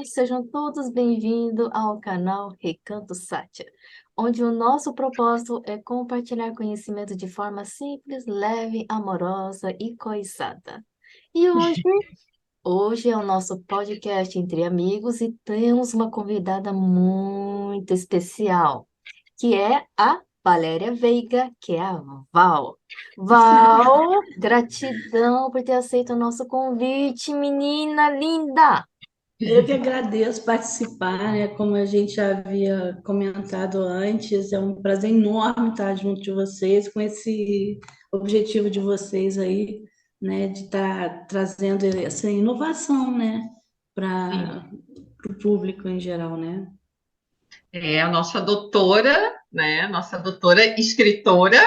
sejam todos bem-vindos ao canal Recanto Sátia, onde o nosso propósito é compartilhar conhecimento de forma simples, leve, amorosa e coisada. E hoje é o nosso podcast Entre Amigos e temos uma convidada muito especial, que é a Valéria Veiga, que é a Val. Val, gratidão por ter aceito o nosso convite, menina linda! Eu que agradeço participar, né? Como a gente já havia comentado antes, é um prazer enorme estar junto de vocês, com esse objetivo de vocês aí, né? De estar trazendo essa inovação, né? Sim. Para o público em geral, né? É a nossa doutora, né? Nossa doutora escritora,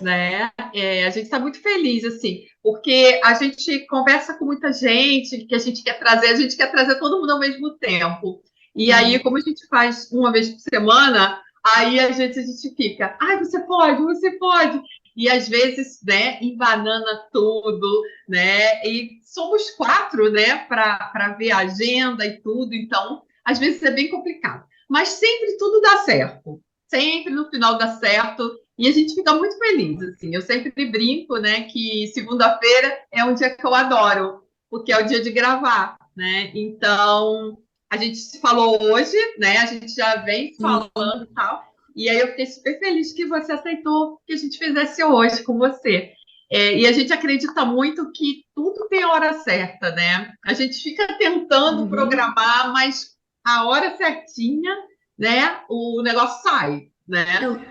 né? A gente está muito feliz, assim, porque a gente conversa com muita gente que a gente quer trazer todo mundo ao mesmo tempo. E aí, Uhum. como a gente faz uma vez por semana, aí a gente fica, ai, você pode, você pode. E às vezes, né, embanana tudo, né? E somos quatro, né, para ver a agenda e tudo, então, às vezes é bem complicado. Mas sempre tudo dá certo. Sempre no final dá certo. E a gente fica muito feliz, assim. Eu sempre brinco, né, que segunda-feira é um dia que eu adoro, porque é o dia de gravar, né? Então, a gente se falou hoje, né? A gente já vem Sim. falando e tal. E aí eu fiquei super feliz que você aceitou que a gente fizesse hoje com você. E a gente acredita muito que tudo tem hora certa, né? A gente fica tentando Uhum. programar, mas a hora certinha, né? O negócio sai, né?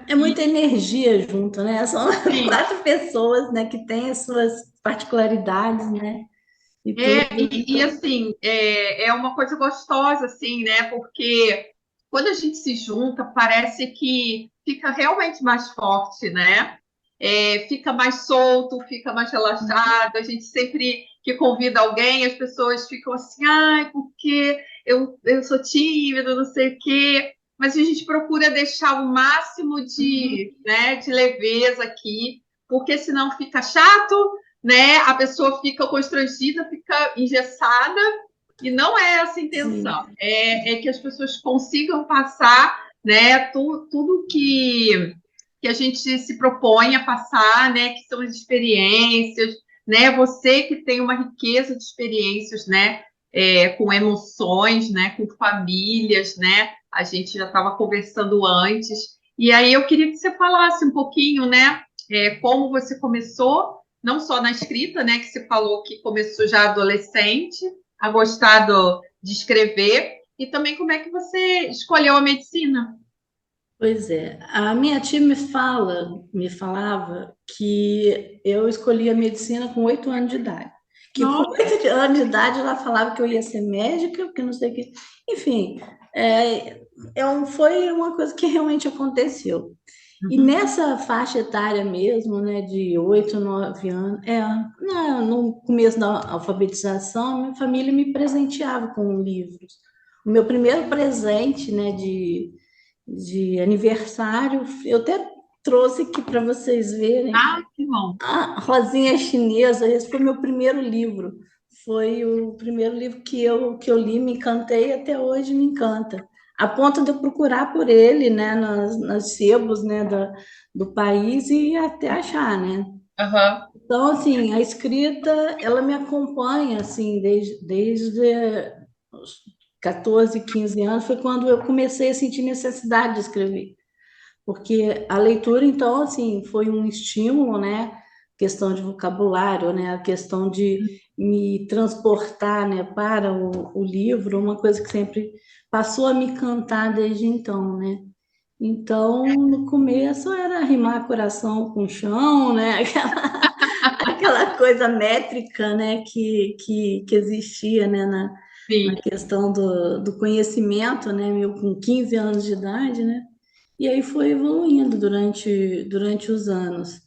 É muita energia junto, né? São Sim, quatro pessoas, né, que têm as suas particularidades, né? E tudo. Então, assim, é uma coisa gostosa, assim, né? Porque quando a gente se junta, parece que fica realmente mais forte, né? Fica mais solto, fica mais relaxado. A gente sempre que convida alguém, as pessoas ficam assim, ai, porque eu sou tímida, não sei o quê. Mas a gente procura deixar o máximo uhum. né, de leveza aqui, porque senão fica chato, né? A pessoa fica constrangida, fica engessada, e não é essa a intenção. Sim. É que as pessoas consigam passar, né, tudo que a gente se propõe a passar, né, que são as experiências, né? Você que tem uma riqueza de experiências, né? Com emoções, né? Com famílias, né? A gente já estava conversando antes. E aí eu queria que você falasse um pouquinho, né? Como você começou não só na escrita, né, que você falou que começou já adolescente a gostar de escrever, e também como é que você escolheu a medicina. Pois é, a minha tia me falava que eu escolhi a medicina com 8 anos de idade. Que com Nossa. 8 anos de idade ela falava que eu ia ser médica, que não sei o quê. Enfim, foi uma coisa que realmente aconteceu. E Uhum. nessa faixa etária mesmo, né, de 8, 9 anos, no começo da alfabetização, minha família me presenteava com livros. O meu primeiro presente, né, de aniversário. Eu até trouxe aqui para vocês verem. Ah, que bom. A Rosinha Chinesa, esse foi meu primeiro livro. Foi o primeiro livro que eu li, me encantei e até hoje me encanta. A ponto de eu procurar por ele, né, nas sebos, né, do país e até achar, né? Aham. Então, assim, a escrita, ela me acompanha, assim, desde os 14, 15 anos, foi quando eu comecei a sentir necessidade de escrever. Porque a leitura, então, assim, foi um estímulo, né? Questão de vocabulário, né? A questão de me transportar, né, para o livro, uma coisa que sempre passou a me encantar desde então, né? Então, no começo era rimar coração com chão, né? Aquela coisa métrica, né, que existia, né, na Sim. questão do conhecimento, né, meu com 15 anos de idade, né? E aí foi evoluindo durante os anos.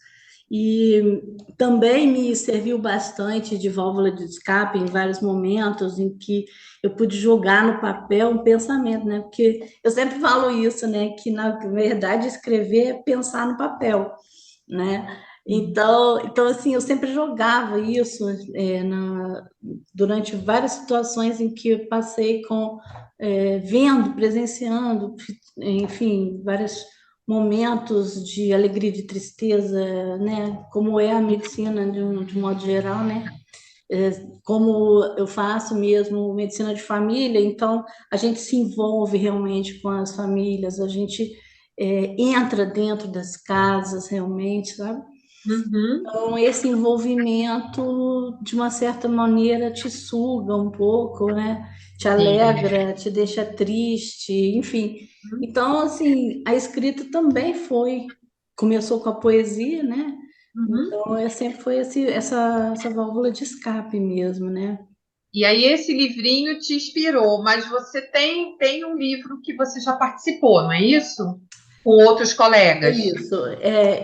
E também me serviu bastante de válvula de escape em vários momentos em que eu pude jogar no papel um pensamento, né? Porque eu sempre falo isso, né? Que na verdade escrever é pensar no papel, né? Então assim, eu sempre jogava isso durante várias situações em que eu passei vendo, presenciando, enfim, vários momentos de alegria e de tristeza, né? Como é a medicina de um modo geral, né? Como eu faço mesmo medicina de família, então a gente se envolve realmente com as famílias, a gente entra dentro das casas realmente, sabe? Uhum. Então, esse envolvimento, de uma certa maneira, te suga um pouco, né? Te Sim. alegra, te deixa triste, enfim. Então, assim, a escrita também começou com a poesia, né? Uhum. Então, sempre foi essa válvula de escape mesmo, né? E aí esse livrinho te inspirou, mas você tem um livro que você já participou, não é isso? Com outros É colegas. isso.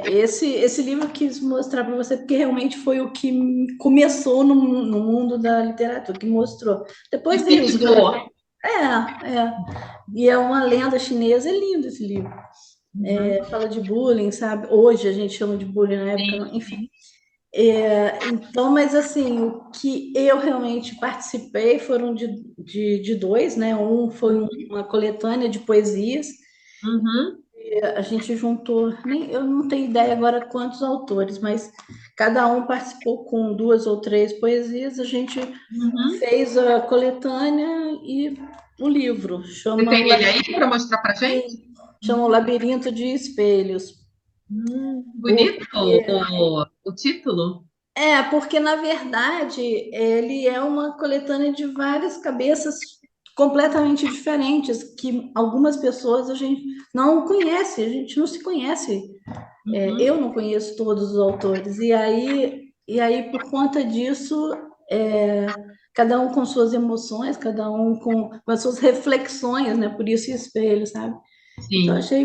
Esse livro eu quis mostrar para você, porque realmente foi o que começou no mundo da literatura, que mostrou. Que Depois veio os grandes. fixou. É. E é uma lenda chinesa, é lindo esse livro. Uhum. Fala de bullying, sabe? Hoje a gente chama de bullying, na época, Sim. não, enfim. Então, mas assim, o que eu realmente participei foram de dois, né? Um foi uma coletânea de poesias. Uhum. A gente juntou, eu não tenho ideia agora quantos autores, mas cada um participou com duas ou três poesias. A gente Uhum. fez a coletânea e o livro Você tem ele aí para mostrar para gente? chama O Labirinto de Espelhos. Bonito Porque, o título. porque, na verdade, ele é uma coletânea de várias cabeças completamente diferentes, que algumas pessoas a gente não conhece, a gente não se conhece. Eu Uhum. não conheço todos os autores, e aí por conta disso, cada um com suas emoções, cada um com as suas reflexões, né? Por isso espelho, sabe? Então Sim. achei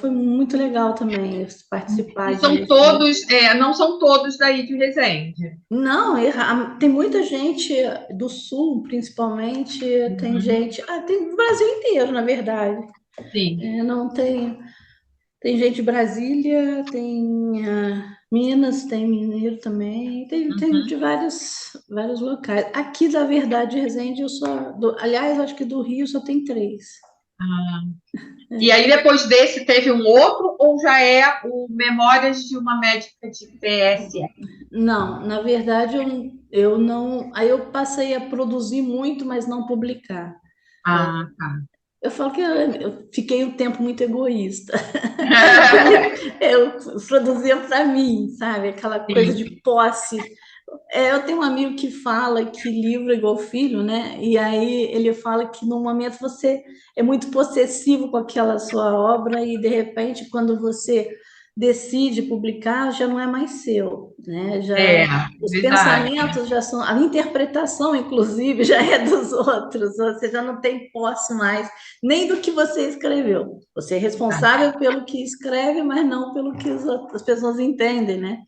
foi muito legal também participar E são disso, né? todos, não são todos daí de Resende. Não, tem muita gente do Sul, principalmente, tem Uhum. gente, tem do Brasil inteiro, na verdade. Sim. Não tem gente de Brasília, tem Minas, tem Mineiro também, tem de Uhum. vários locais. Aqui, da verdade, Resende, aliás, acho que do Rio só tem três. Ah. E aí, depois desse, teve um outro, ou já é o Memórias de uma Médica de PSE? Não, na verdade, eu não. Aí eu passei a produzir muito, mas não publicar. Ah, tá. Eu falo que eu fiquei um tempo muito egoísta. Eu produzia para mim, sabe? Aquela coisa de Sim. posse. Eu tenho um amigo que fala que livro é igual filho, né? E aí ele fala que no momento você é muito possessivo com aquela sua obra e de repente quando você decide publicar já não é mais seu, né? É, Os verdade. pensamentos já são, a interpretação inclusive já é dos outros. Você já não tem posse mais nem do que você escreveu. Você é responsável pelo que escreve, mas não pelo que as pessoas entendem, né?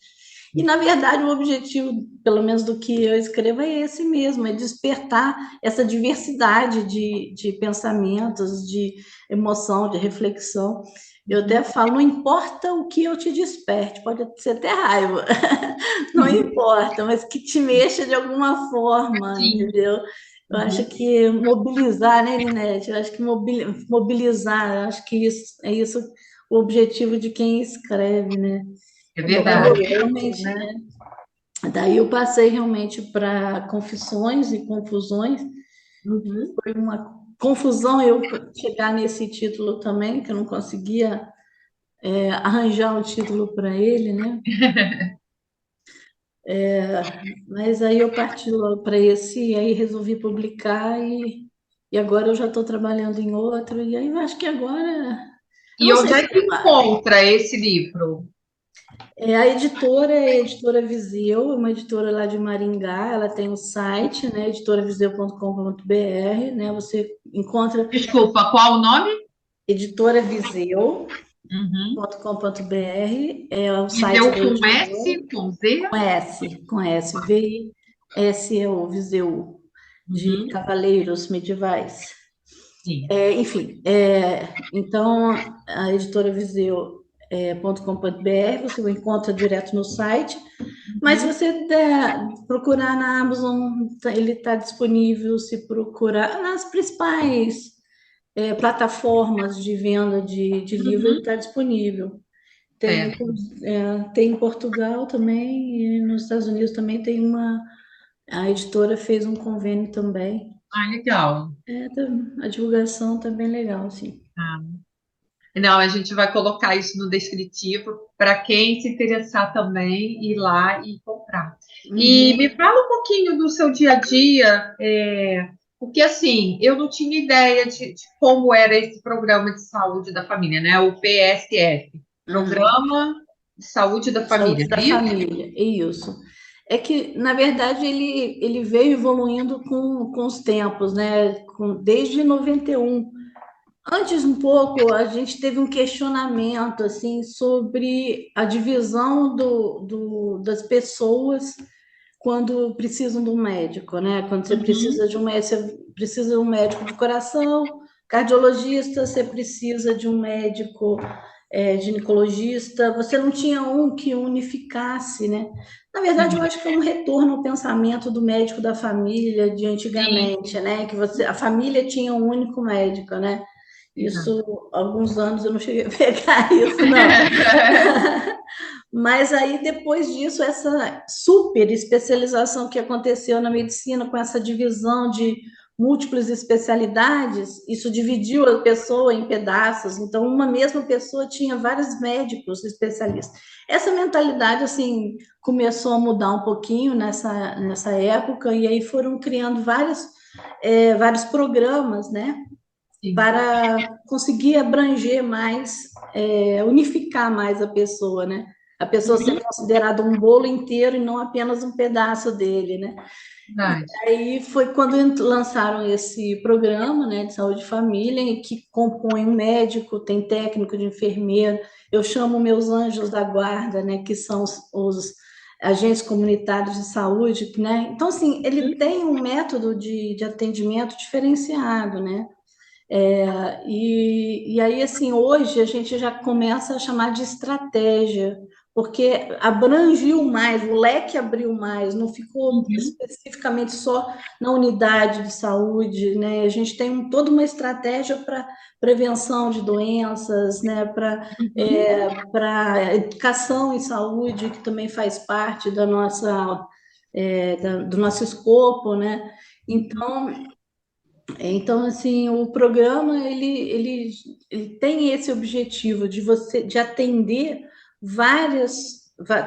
E, na verdade, o objetivo, pelo menos do que eu escrevo, é esse mesmo, é despertar essa diversidade de pensamentos, de emoção, de reflexão. Eu até falo, não importa o que eu te desperte, pode ser até raiva, não importa, mas que te mexa de alguma forma, Sim. entendeu? Eu acho Uhum. que mobilizar, né, Ninete? Eu acho que mobilizar, eu acho que é isso o objetivo de quem escreve, né? É Daí eu verdade. realmente, daí eu passei realmente para confissões e confusões. Uhum. Foi uma confusão eu chegar nesse título também, que eu não conseguia arranjar um título para ele, né? Mas aí eu parti logo para esse, e aí resolvi publicar e agora eu já estou trabalhando em outro, e aí eu acho que agora, eu E não sei onde se é que encontra esse livro? a editora é a Editora Viseu, é uma editora lá de Maringá, ela tem o site, né, editoraviseu.com.br, né, você encontra Desculpa, qual o nome? editoraviseu.com.br, Uhum. é o site Viseu da com editora, S, com Z? com S, VISEU, Viseu, de Uhum. cavaleiros medievais. Sim. Enfim, então a Editora Viseu você o encontra direto no site. Mas se você procurar na Amazon, ele está disponível. Se procurar nas principais plataformas de venda de livro, ele está disponível. Tem, Certo. tem em Portugal também, e nos Estados Unidos também tem a editora fez um convênio também. Ah, legal. A divulgação tá bem legal, sim. Ah. Não, a gente vai colocar isso no descritivo para quem se interessar também ir lá e comprar. E Uhum. me fala um pouquinho do seu dia a dia, porque assim, eu não tinha ideia de como era esse programa de saúde da família, né? O PSF, Aham. Programa de Saúde da Família, Saúde não da é isso? família, é isso. É que, na verdade, ele veio evoluindo com os tempos, né? Desde 91. Antes, um pouco, a gente teve um questionamento assim sobre a divisão das pessoas quando precisam de um médico, né? Quando você Uhum, precisa de um médico, você precisa de um médico de coração, cardiologista, você precisa de um médico ginecologista. Você não tinha um que unificasse, né? Na verdade, eu uhum. acho que é um retorno ao pensamento do médico da família de Sim, antigamente, né? Que a família tinha um único médico, né? exato. Isso, há alguns anos eu não cheguei a pegar isso, não. Mas aí, depois disso, essa super especialização que aconteceu na medicina, com essa divisão de múltiplas especialidades, isso dividiu a pessoa em pedaços. Então, uma mesma pessoa tinha vários médicos especialistas. Essa mentalidade, assim, começou a mudar um pouquinho nessa época, e aí foram criando vários programas, né? Sim. Para conseguir abranger mais, unificar mais a pessoa, né? A pessoa ser Uhum, considerada um bolo inteiro e não apenas um pedaço dele, né? E verdade. aí foi quando lançaram esse programa, né, de saúde e família, em que compõe um médico, tem técnico de enfermeiro, eu chamo meus anjos da guarda, né, que são os agentes comunitários de saúde, né? Então, assim, ele tem um método de atendimento diferenciado, né? E aí, assim, hoje a gente já começa a chamar de estratégia, porque abrangiu mais, o leque abriu mais, não ficou Uhum, especificamente só na unidade de saúde, né? A gente tem toda uma estratégia para prevenção de doenças, né? uhum. Para educação em saúde, que também faz parte do nosso escopo, né? Uhum. Então, assim, o programa ele tem esse objetivo de atender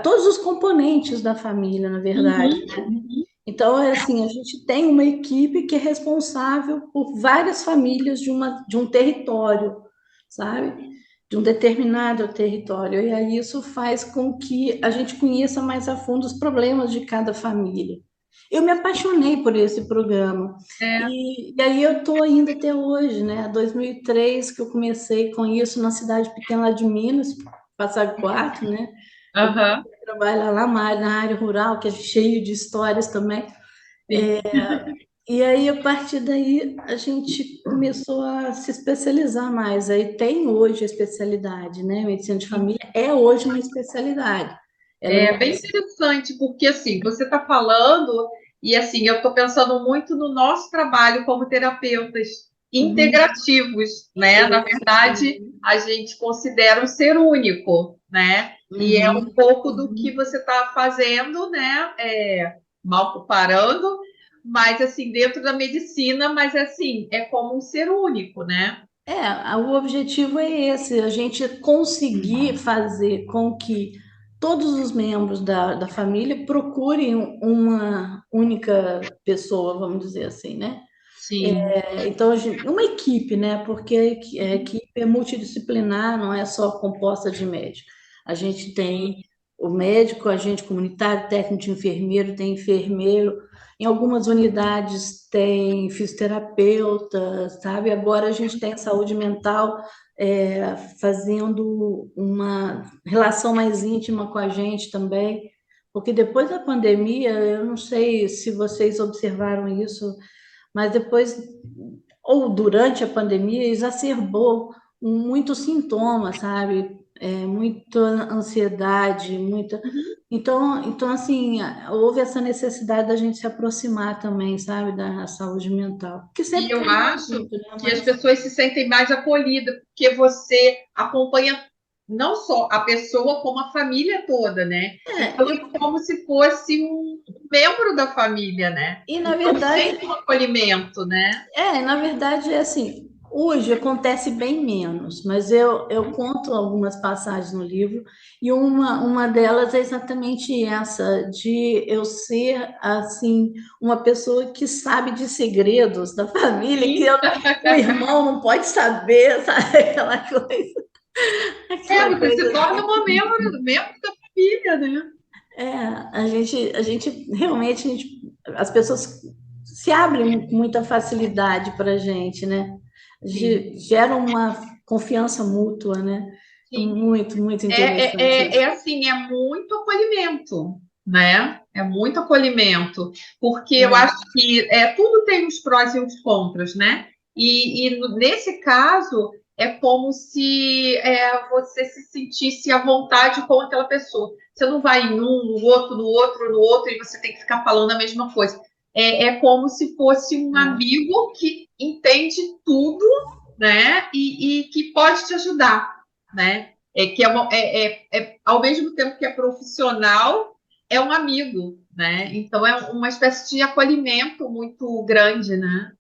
todos os componentes da família, na verdade. Uhum, uhum. Então, é assim, a gente tem uma equipe que é responsável por várias famílias de um território, sabe? De um determinado território. E aí isso faz com que a gente conheça mais a fundo os problemas de cada família. Eu me apaixonei por esse programa. É, E aí eu estou ainda até hoje, né? 2003 que eu comecei com isso na cidade pequena lá de Minas, Passar Quatro, né? Eu aham, trabalho lá na área rural, que é cheio de histórias também. sim. E aí, a partir daí, a gente começou a se especializar mais. Aí tem hoje a especialidade, né? Medicina de família é hoje uma especialidade. Ela não É bem interessante, porque assim, você está falando, e assim, eu estou pensando muito no nosso trabalho como terapeutas Uhum. integrativos, né? Na Isso. verdade, a gente considera um ser único, né? E é um Uhum. pouco do que Uhum. você está fazendo, né? Mal comparando, mas assim, dentro da medicina, mas assim, é como um ser único, né? O objetivo é esse, a gente conseguir fazer com que todos os membros da família procurem uma única pessoa, vamos dizer assim, né? Sim. Então, uma equipe, né? Porque a equipe é multidisciplinar, não é só composta de médicos. A gente tem o médico, agente comunitário, técnico de enfermeiro, tem enfermeiro. Em algumas unidades tem fisioterapeuta, sabe? Agora a gente tem saúde mental fazendo uma relação mais íntima com a gente também. Porque depois da pandemia, eu não sei se vocês observaram isso, mas depois, ou durante a pandemia, exacerbou muitos sintomas, sabe? muita ansiedade, muita. Uhum. Então, assim, houve essa necessidade da gente se aproximar também, sabe, da saúde mental. Porque E sempre eu caminhou acho junto, né? que as Mas pessoas se sentem mais acolhidas, porque você acompanha não só a pessoa, como a família toda, né? é, Então é como se fosse um membro da família, né? e na Então verdade, sente um acolhimento, né? é assim, hoje acontece bem menos, mas eu conto algumas passagens no livro, e uma delas é exatamente essa, de eu ser, assim, uma pessoa que sabe de segredos da família, Sim. o irmão não pode saber, sabe? É, Aquela você se coisa torna assim. uma membro da família, né? A gente realmente, as pessoas se abrem com muita facilidade para a gente, né? Sim, Gera uma confiança mútua, né? É sim. muito, muito É, interessante é isso. assim, é muito acolhimento, né? É muito acolhimento, porque eu É, acho que tudo tem os prós e os contras, né? Nesse caso, é como se você se sentisse à vontade com aquela pessoa. Você não vai em um, no outro, no outro, no outro, e você tem que ficar falando a mesma coisa. É como se fosse um é, amigo que entende tudo, né? E que pode te ajudar, né? Ao mesmo tempo que é profissional, é um amigo, né? Então é uma espécie de acolhimento muito grande, né?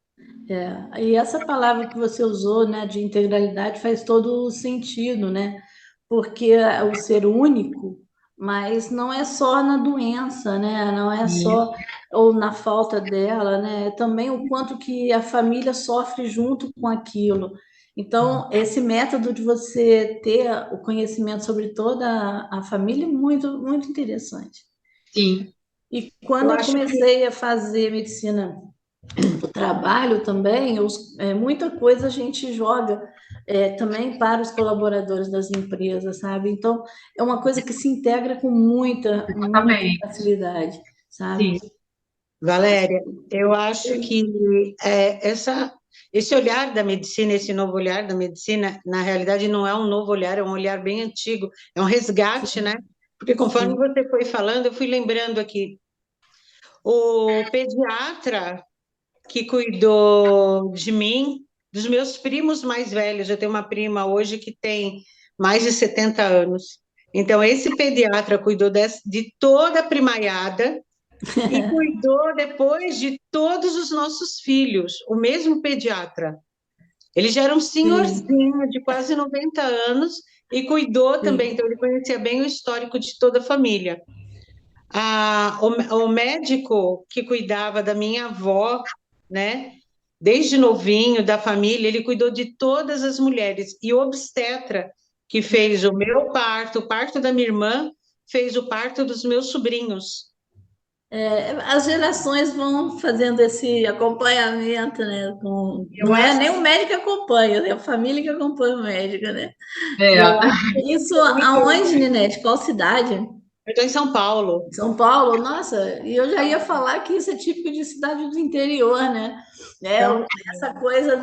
E essa palavra que você usou, né, de integralidade, faz todo o sentido, né? Porque é o ser único, mas não é só na doença, né? Não é Isso. só ou na falta dela, né? É também o quanto que a família sofre junto com aquilo. Então, esse método de você ter o conhecimento sobre toda a família é muito, muito interessante. Sim. E quando Eu eu acho que comecei a fazer medicina do trabalho também, muita coisa a gente joga também para os colaboradores das empresas, sabe? Então, é uma coisa que se integra com muita, muita também. facilidade, sabe? Sim. Valéria, eu acho que esse olhar da medicina, esse novo olhar da medicina, na realidade não é um novo olhar, é um olhar bem antigo, é um resgate, né? Porque conforme Sim. você foi falando, eu fui lembrando aqui, o pediatra que cuidou de mim, dos meus primos mais velhos, eu tenho uma prima hoje que tem mais de 70 anos. Então, esse pediatra cuidou de toda a primaiada, e cuidou depois de todos os nossos filhos, o mesmo pediatra. Ele já era um Sim, senhorzinho de quase 90 anos e cuidou também, sim. então ele conhecia bem o histórico de toda a família. O médico que cuidava da minha avó, né, desde novinho, da família, ele cuidou de todas as mulheres. E o obstetra que fez o meu parto, o parto da minha irmã, fez o parto dos meus sobrinhos. As gerações vão fazendo esse acompanhamento, né? Eu Não é acho nem o médico que acompanha, é a família que acompanha o médico, né? É. E eu acho que isso aonde, Ninete? Qual cidade? Eu estou em São Paulo. São Paulo, nossa, e eu já ia falar que isso é típico de cidade do interior, né? Então, Essa coisa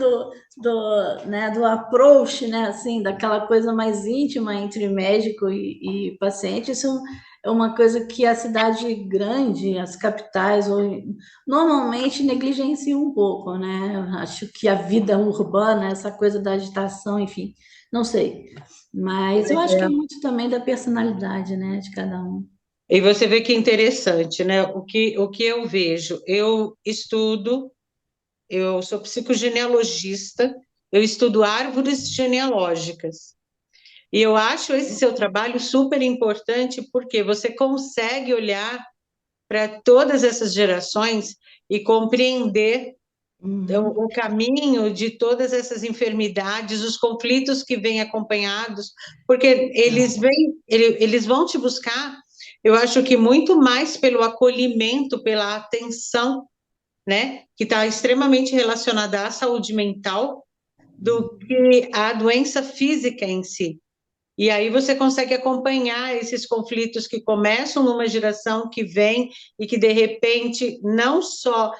né, do approach, né, assim, daquela coisa mais íntima entre médico e paciente, isso é uma coisa que a cidade grande, as capitais, normalmente negligenciam um pouco, né? Eu acho que a vida urbana, essa coisa da agitação, enfim, não sei. Mas eu acho que é muito também da personalidade, né, de cada um. e você vê que é interessante, né? O que eu vejo, eu estudo, eu sou psicogenealogista, eu estudo árvores genealógicas. E eu acho esse seu trabalho super importante porque você consegue olhar para todas essas gerações e compreender Uhum. o caminho de todas essas enfermidades, os conflitos que vêm acompanhados, porque eles vão te buscar, eu acho que muito mais pelo acolhimento, pela atenção, né, que está extremamente relacionada à saúde mental, do que à doença física em si. E aí você consegue acompanhar esses conflitos que começam numa geração que vem e que, de repente, não só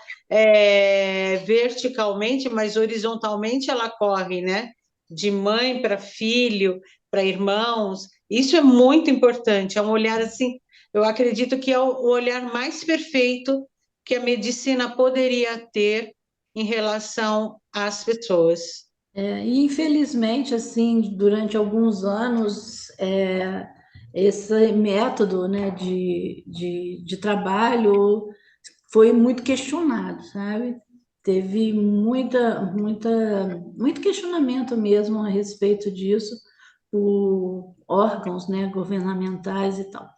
verticalmente, mas horizontalmente ela corre, né? De mãe para filho, para irmãos, Isso é muito importante, é um olhar assim, eu acredito que é o olhar mais perfeito que a medicina poderia ter em relação às pessoas. E infelizmente, assim, durante alguns anos, esse método, né, de trabalho foi muito questionado, sabe? Teve muito questionamento mesmo a respeito disso por órgãos, né, governamentais e tal.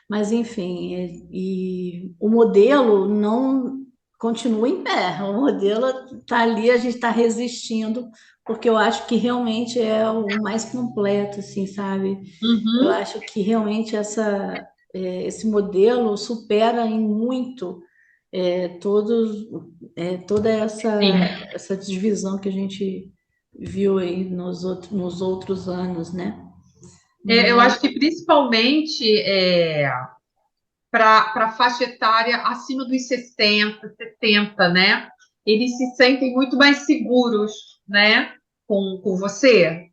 Mas, enfim, e o modelo não continua em pé, o modelo está ali, a gente está resistindo, porque eu acho que realmente é o mais completo, assim, sabe? Eu Uhum. acho que realmente esse modelo supera em muito todos, toda Sim. essa divisão que a gente viu aí nos outros anos, né? Eu Mas acho que principalmente para a faixa etária acima dos 60, 70, né? Eles se sentem muito mais seguros, né? Com você.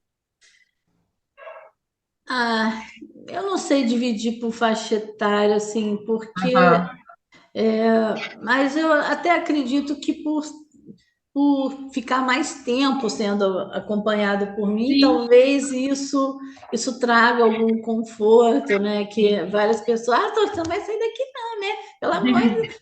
ah, eu não sei dividir por faixa etária, assim, porque Aham. mas eu até acredito que por ficar mais tempo sendo acompanhado por mim, Sim, talvez isso traga algum conforto, né? Que várias pessoas, você não vai sair daqui não, né? Pelo amor de Deus.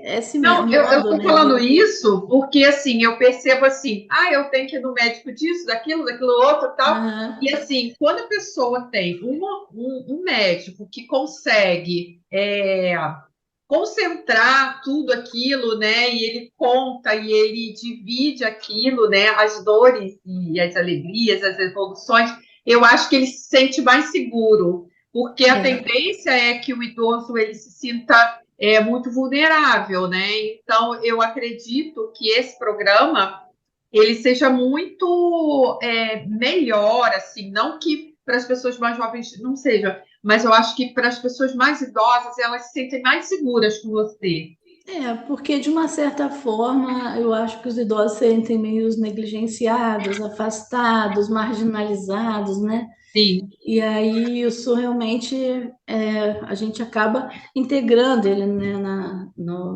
Esse não, eu modo, tô né? falando isso porque, assim, eu percebo assim, eu tenho que ir no médico disso, daquilo outro, tal. Aham. E, assim, quando a pessoa tem um médico que consegue concentrar tudo aquilo, né, e ele conta e ele divide aquilo, né, as dores e as alegrias, as evoluções, eu acho que ele se sente mais seguro, porque a É. tendência é que o idoso ele se sinta muito vulnerável, né? Então, eu acredito que esse programa ele seja muito melhor, assim, não que para as pessoas mais jovens não seja, mas eu acho que para as pessoas mais idosas elas se sentem mais seguras com você. Porque de uma certa forma eu acho que os idosos se sentem meio negligenciados, afastados, marginalizados, né? Sim, E aí isso realmente a gente acaba integrando ele, né,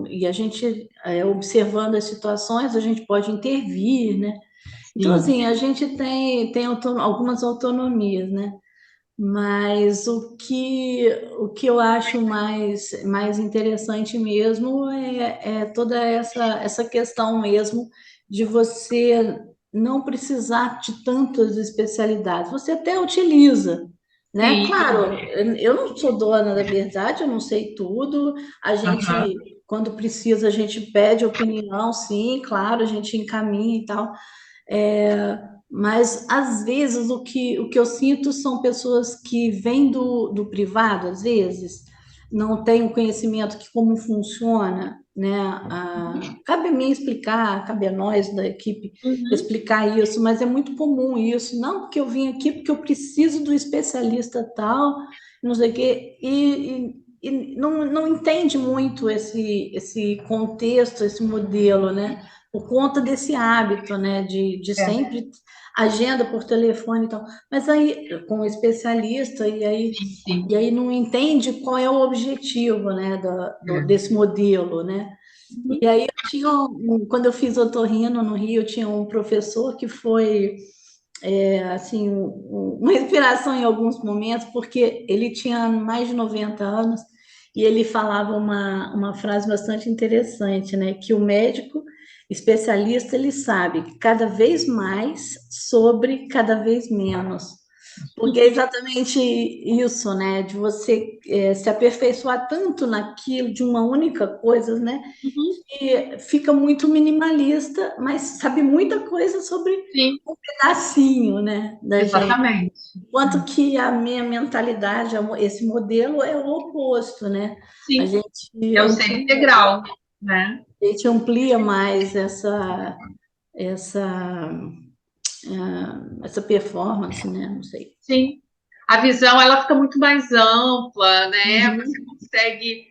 e a gente observando as situações, a gente pode intervir, né? Então, sim. assim, a gente tem algumas autonomias, né? Mas o que eu acho mais interessante mesmo é toda essa questão mesmo de você não precisar de tantas especialidades. Você até utiliza, né? Sim, Claro, eu não sou dona da verdade, eu não sei tudo. A aham, gente, quando precisa, a gente pede opinião, sim, claro, a gente encaminha e tal. Mas, às vezes, o que eu sinto são pessoas que vêm do privado, às vezes, não têm o conhecimento de como funciona, né? Cabe a mim explicar, cabe a nós da equipe uhum, explicar isso, mas é muito comum isso. Não, porque eu vim aqui porque eu preciso do especialista tal, não sei o quê, e não entende muito esse contexto, esse modelo, né? Por conta desse hábito, né, de é, sempre agenda por telefone e tal, mas aí com o especialista sim, sim, e aí não entende qual é o objetivo, né, é. desse modelo, né? E Uhum, aí quando eu fiz otorrino no Rio, eu tinha um professor que foi assim uma inspiração em alguns momentos, porque ele tinha mais de 90 anos e ele falava uma frase bastante interessante, né? Que o médico especialista ele sabe cada vez mais sobre cada vez menos. Porque é exatamente isso, né? De você se aperfeiçoar tanto naquilo, de uma única coisa, né? uhum, Que fica muito minimalista, mas sabe muita coisa sobre sim, um pedacinho, né, da gente. exatamente. Enquanto que a minha mentalidade, esse modelo é o oposto, né? A Sim, gente é o ser amplia, integral, né? a gente amplia mais essa performance, né? Não sei. Sim. A visão ela fica muito mais ampla, né? Você Uhum. consegue.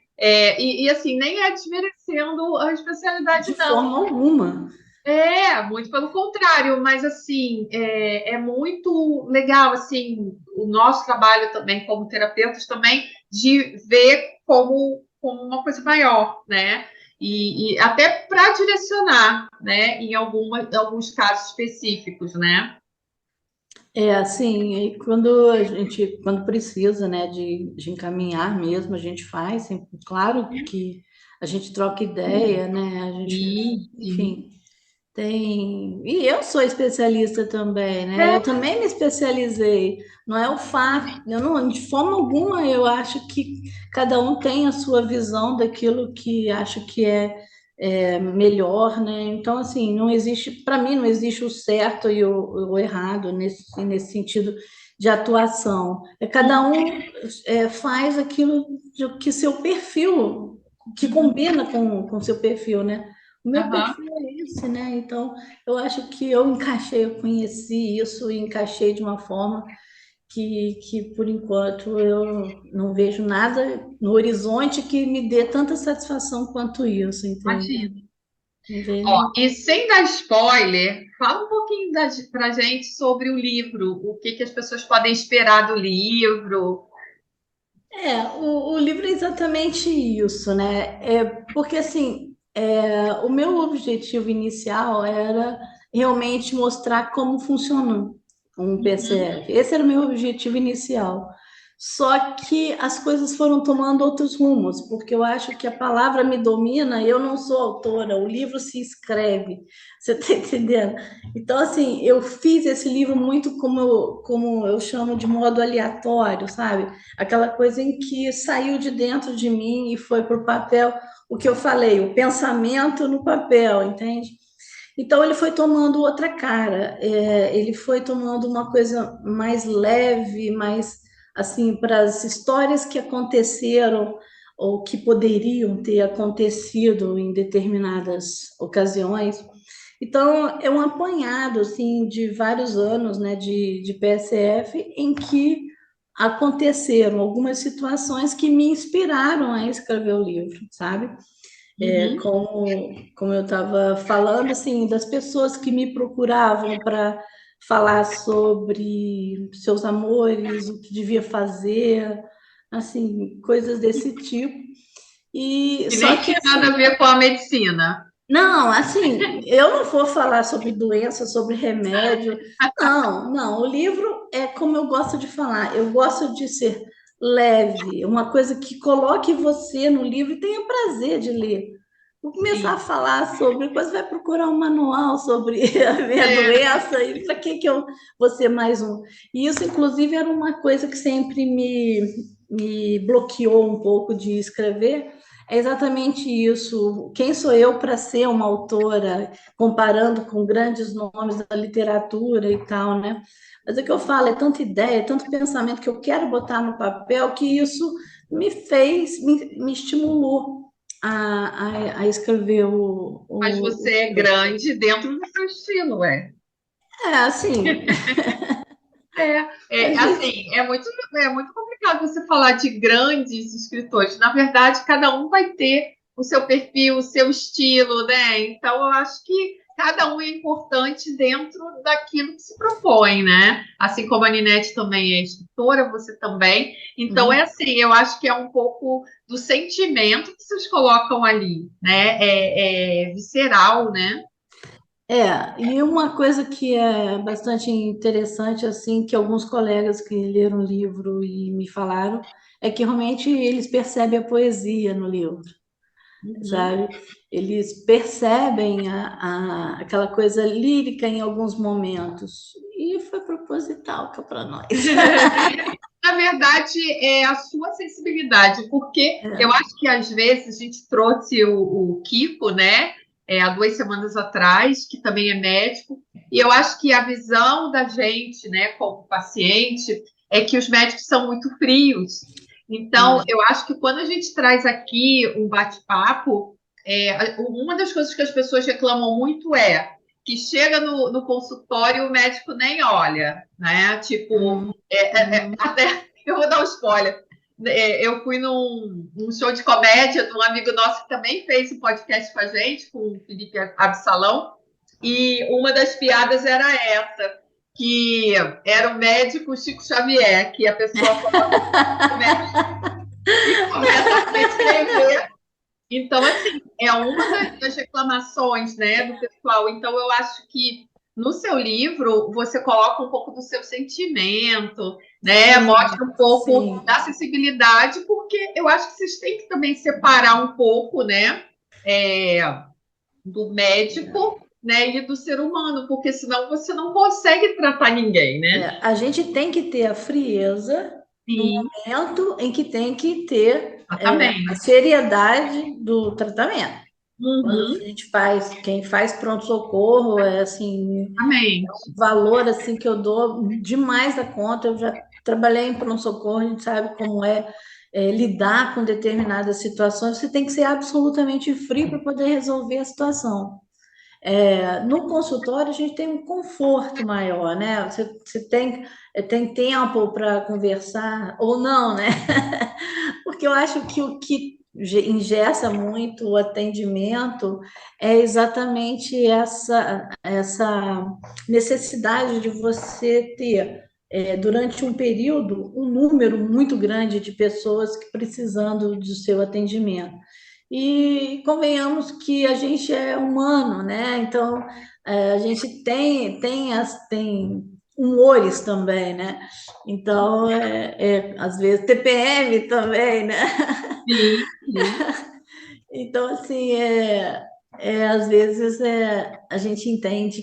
Assim, nem é desmerecendo a De especialidade, não. forma alguma. Muito pelo contrário, mas assim, é muito legal assim, o nosso trabalho também como terapeutas também de ver como uma coisa maior, né? E até para direcionar, né, em alguns casos específicos, né? Assim, e quando a gente, quando precisa, né, de encaminhar mesmo, a gente faz, claro que a gente troca ideia, né, a gente, Sim. enfim, e eu sou especialista também, né, eu também me especializei, não é o fato, eu não, de forma alguma, eu acho que cada um tem a sua visão daquilo que acha que é melhor, né? Então, assim, não existe, para mim, não existe o certo e o errado nesse sentido de atuação. Cada um faz aquilo que seu perfil, que combina com o seu perfil, né? O meu Aham. perfil é esse, né? Então, eu acho que eu conheci isso e encaixei de uma forma que por enquanto eu não vejo nada no horizonte que me dê tanta satisfação quanto isso, entende? Imagina. Não Ó, vejo. e sem dar spoiler, fala um pouquinho pra gente sobre o livro, o que as pessoas podem esperar do livro. O livro é exatamente isso, né? Porque assim, o meu objetivo inicial era realmente mostrar como funciona um PCF. Esse era o meu objetivo inicial. Só que as coisas foram tomando outros rumos, porque eu acho que a palavra me domina, eu não sou autora, o livro se escreve. Você está entendendo? Então, assim, eu fiz esse livro muito como eu chamo de modo aleatório, sabe? Aquela coisa em que saiu de dentro de mim e foi para o papel, o que eu falei, o pensamento no papel, entende? Então ele foi tomando outra cara, ele foi tomando uma coisa mais leve, mais assim, para as histórias que aconteceram ou que poderiam ter acontecido em determinadas ocasiões. Então, é um apanhado assim, de vários anos, né, de PSF em que aconteceram algumas situações que me inspiraram a escrever o livro, sabe? Uhum. Como eu estava falando, assim, das pessoas que me procuravam para falar sobre seus amores, o que devia fazer, assim, coisas desse tipo. E Que só nem que tinha nada a assim, ver com a medicina. não, assim, eu não vou falar sobre doença, sobre remédio. Não, não. O livro é como eu gosto de falar. Eu gosto de ser leve, uma coisa que coloque você no livro e tenha prazer de ler. Vou começar a Sim. falar sobre, depois vai procurar um manual sobre a minha É. doença e para que eu vou ser mais um. E isso, inclusive, era uma coisa que sempre me bloqueou um pouco de escrever, é exatamente isso. Quem sou eu para ser uma autora, comparando com grandes nomes da literatura e tal, né? Mas o que eu falo é tanta ideia, é tanto pensamento que eu quero botar no papel que isso me estimulou a escrever Mas o você é livro. grande dentro do seu estilo, é. Assim, a gente. Assim, é muito complicado você falar de grandes escritores. Na verdade, cada um vai ter o seu perfil, o seu estilo, né? Então, eu acho que cada um é importante dentro daquilo que se propõe, né? Assim como a Ninete também é escritora, você também. Então, é Uhum. assim, eu acho que é um pouco do sentimento que vocês colocam ali, né? É visceral, né? E uma coisa que é bastante interessante, assim, que alguns colegas que leram o livro e me falaram, é que realmente eles percebem a poesia no livro, Uhum. sabe? Eles percebem aquela coisa lírica em alguns momentos. E foi proposital que é para nós. Na verdade, é a sua sensibilidade, porque eu É. acho que às vezes a gente trouxe o Kiko, né, há 2 semanas atrás, que também é médico, e eu acho que a visão da gente, né, como paciente, é que os médicos são muito frios. Então, É. eu acho que quando a gente traz aqui um bate-papo, uma das coisas que as pessoas reclamam muito é que chega no consultório e o médico nem olha, né? Tipo, Uhum. Uhum. até eu vou dar um spoiler. Eu fui num show de comédia de um amigo nosso que também fez um podcast com a gente, com o Felipe Absalão. e uma das piadas era essa, que era o médico Chico Xavier, que a pessoa coloca o médico e começa a prescrever. Então, assim, é uma das reclamações, né, do pessoal. Então, eu acho que no seu livro você coloca um pouco do seu sentimento, né? Sim, Mostra um pouco sim. da sensibilidade, porque eu acho que vocês têm que também separar um pouco, né, do médico, né, e do ser humano, porque senão você não consegue tratar ninguém, né? A gente tem que ter a frieza no Sim, momento em que tem que ter a exatamente. seriedade do tratamento. Quando a Uhum, gente faz, quem faz pronto-socorro, é assim, exatamente. um valor assim que eu dou demais da conta. Eu já trabalhei em pronto-socorro, a gente sabe como lidar com determinadas situações. Você tem que ser absolutamente frio para poder resolver a situação. No consultório, a gente tem um conforto maior, né? Você tem tempo para conversar ou não, né? Porque eu acho que o que engessa muito o atendimento é exatamente essa necessidade de você ter, durante um período, um número muito grande de pessoas que precisando do seu atendimento. E convenhamos que a gente é humano, né? Então, a gente tem humores também, né? Então, às vezes, TPM também, né? Sim, sim. Então, assim, às vezes a gente entende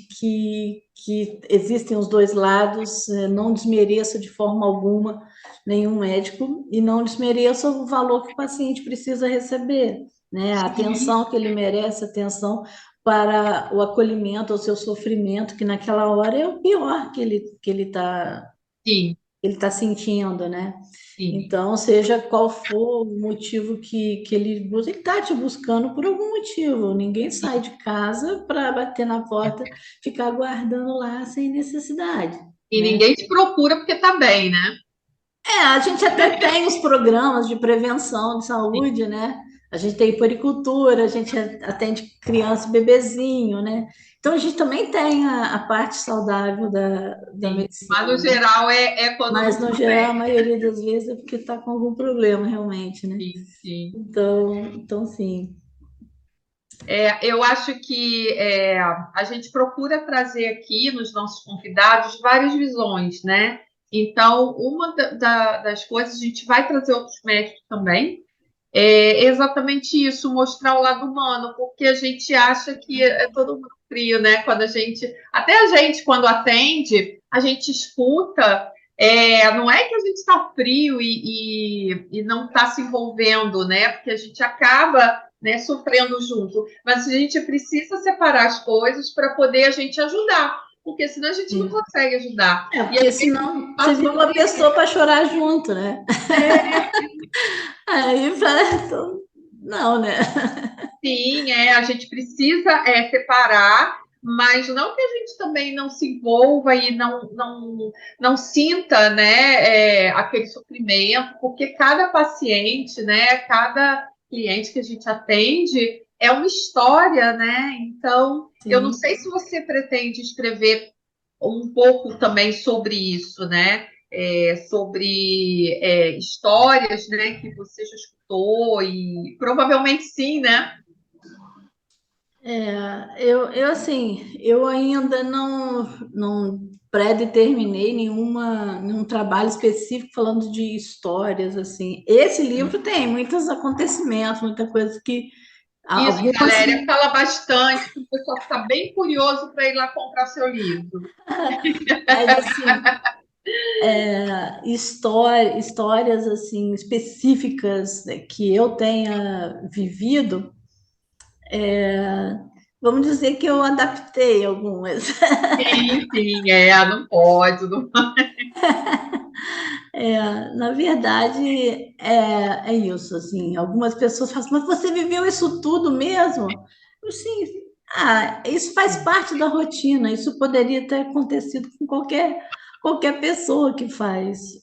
que existem os dois lados, não desmereça de forma alguma nenhum médico e não desmereça o valor que o paciente precisa receber, né? A atenção que ele merece, atenção para o acolhimento ao seu sofrimento, que naquela hora é o pior Sim, ele tá sentindo, né? sim. Então, seja qual for o motivo que ele busca, ele está te buscando por algum motivo. Ninguém sai de casa para bater na porta, ficar aguardando lá sem necessidade, E né? ninguém te procura porque tá bem, né? A gente até tem os programas de prevenção de Sim, saúde, né? A gente tem puericultura, a gente atende criança e bebezinho, né? Então, a gente também tem a parte saudável da sim. Mas medicina, no né? geral é quando não Mas, no tá geral, a bem. maioria das vezes é porque está com algum problema, realmente, né? Sim, sim. Então sim. Eu acho que a gente procura trazer aqui nos nossos convidados várias visões, né? Então, uma das coisas, a gente vai trazer outros médicos também, é exatamente isso, mostrar o lado humano, porque a gente acha que é todo mundo frio, né? Até a gente, quando atende, a gente escuta, não é que a gente está frio e não está se envolvendo, né? Porque a gente acaba, né, sofrendo junto, mas a gente precisa separar as coisas para poder a gente ajudar, porque senão a gente não Sim. consegue ajudar. E Porque senão você passa viu por uma pessoa para chorar junto, né? Aí então, não, né? sim, a gente precisa separar, mas não que a gente também não se envolva e não sinta, né, aquele sofrimento, porque cada paciente, né, cada cliente que a gente atende é uma história, né? Então, eu não Sim. sei se você pretende escrever um pouco também sobre isso, né? Sobre histórias, né, que você já escutou e provavelmente sim, né? Eu assim, eu ainda não pré-determinei nenhum trabalho específico falando de histórias, assim. Esse livro tem muitos acontecimentos, muita coisa que Isso, algumas Valéria, fala bastante, para o pessoal ficar bem curioso para ir lá comprar seu livro. mas assim, histórias assim específicas, né, que eu tenha vivido, vamos dizer que eu adaptei algumas. Sim, sim, não pode. Não... Na verdade, é isso, assim, algumas pessoas falam assim, mas você viveu isso tudo mesmo? Eu, sim, isso faz parte da rotina, isso poderia ter acontecido com qualquer pessoa que faz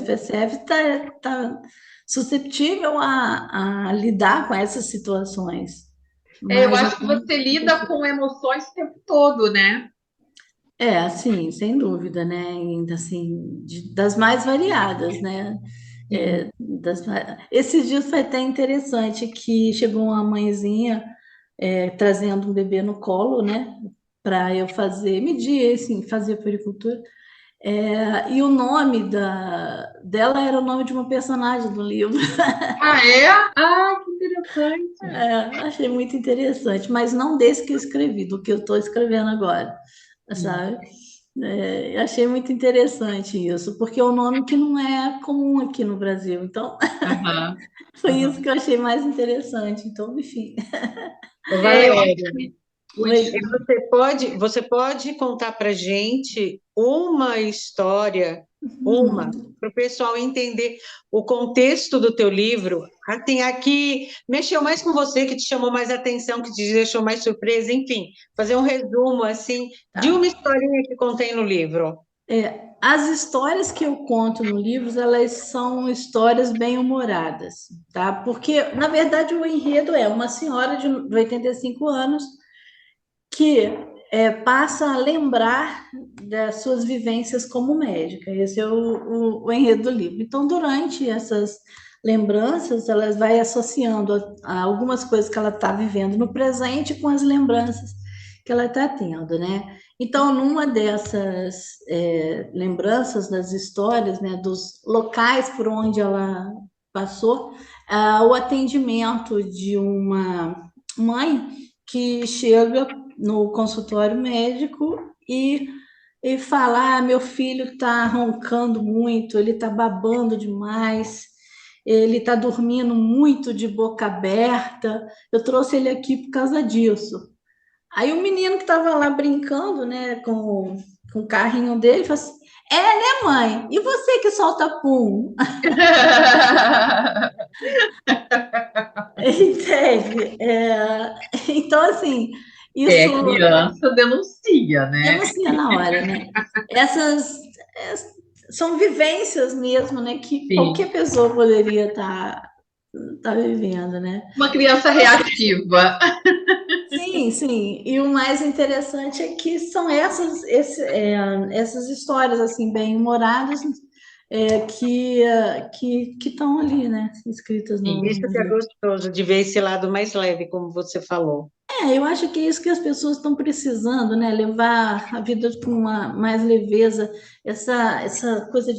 PCF, está suscetível a lidar com essas situações. Eu Mas acho que você lida com emoções o tempo todo, né? assim, sem dúvida, né? Ainda assim, das mais variadas, né? Sim. Esses dias foi até interessante que chegou uma mãezinha trazendo um bebê no colo, né? Para eu medir, assim, fazer puericultura. E o nome dela era o nome de uma personagem do livro. Ah, é? Ah, que interessante. Achei muito interessante, mas não desse que eu escrevi, do que eu estou escrevendo agora, Sim. sabe? Achei muito interessante isso, porque é um nome que não é comum aqui no Brasil. Então, Aham, foi isso aham. que eu achei mais interessante. Então, enfim. Ô, Eu acho Valéria, que. Ui, Oi. desculpa. você pode contar para gente uma história, Hum. para o pessoal entender o contexto do teu livro, assim, aqui mexeu mais com você, que te chamou mais atenção, que te deixou mais surpresa, enfim, fazer um resumo, assim, de uma historinha que contém no livro. As histórias que eu conto no livro, elas são histórias bem-humoradas, tá? Porque, na verdade, o enredo é uma senhora de 85 anos que passa a lembrar das suas vivências como médica. Esse é o enredo do livro. Então, durante essas lembranças, ela vai associando a algumas coisas que ela está vivendo no presente com as lembranças que ela está tendo, né? Então, numa dessas lembranças das histórias, né, dos locais por onde ela passou, o atendimento de uma mãe que chega no consultório médico e fala: meu filho está roncando muito, ele está babando demais, ele está dormindo muito de boca aberta, eu trouxe ele aqui por causa disso. Aí o menino que estava lá brincando, né, com o carrinho dele, falou assim: né, mãe? E você que solta pum? Entende? Então, assim, isso Criança denuncia, né? denuncia na hora, né? Essas são vivências mesmo, né? Que Sim. qualquer pessoa poderia tá vivendo, né? Uma criança reativa. Sim, sim. E o mais interessante é que são essas histórias assim bem humoradas que estão ali, né? Escritas no, Isso no que é livro. gostoso, de ver esse lado mais leve, como você falou. Eu acho que é isso que as pessoas estão precisando, né? Levar a vida com mais leveza, essa coisa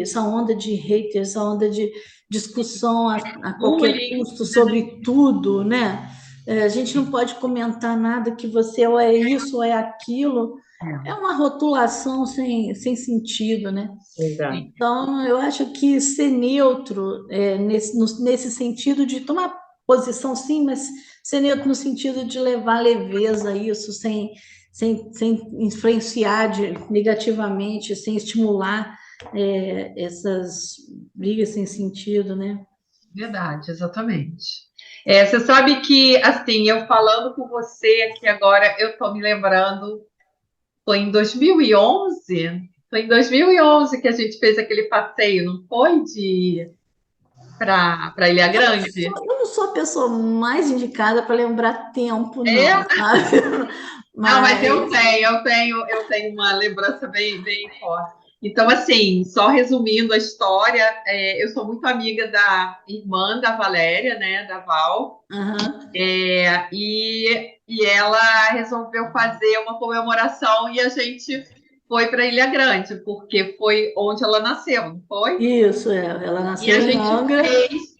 essa onda de haters, essa onda de discussão a qualquer Bullying. custo sobre tudo, né? A gente não pode comentar nada que você ou é isso ou é aquilo. É uma rotulação sem sentido, né? Exato. Sim. Então, eu acho que ser neutro nesse sentido de tomar posição, sim, mas ser neutro no sentido de levar leveza a isso, sem influenciar negativamente, sem estimular essas brigas sem sentido, né? Verdade, exatamente. Você sabe que, assim, eu falando com você aqui agora, eu estou me lembrando, foi em 2011? Foi em 2011 que a gente fez aquele passeio, não foi? Para Ilha Grande? Eu não sou a pessoa mais indicada para lembrar tempo, não, É? sabe? Não, mas Mas, eu tenho uma lembrança bem forte. Então, assim, só resumindo a história, eu sou muito amiga da irmã da Valéria, né, da Val, aham, e ela resolveu fazer uma comemoração e a gente foi para Ilha Grande, porque foi onde ela nasceu, não foi? isso, ela E nasceu a em gente Angra, fez.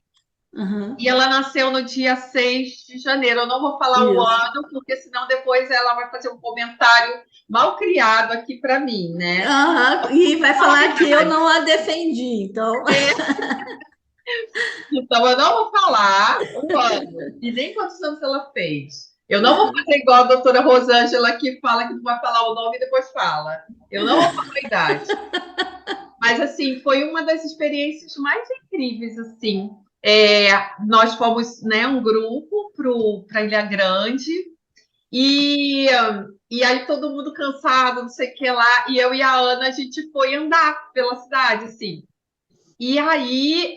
E aham, ela nasceu no dia 6 de janeiro. Eu não vou falar o isso. ano, porque senão depois ela vai fazer um comentário mal criado aqui para mim, né? Aham, e vai Fala a falar que eu verdade. não a defendi, então. Então, eu não vou falar o ano e nem quantos anos ela fez. Eu não vou fazer igual a doutora Rosângela, que fala que não vai falar o nome e depois fala. Eu não vou falar a idade. Mas, assim, foi uma das experiências mais incríveis, assim. Nós fomos, né, um grupo para Ilha Grande e, e aí todo mundo cansado, não sei o que lá, e eu e a Ana, a gente foi andar pela cidade, assim. E aí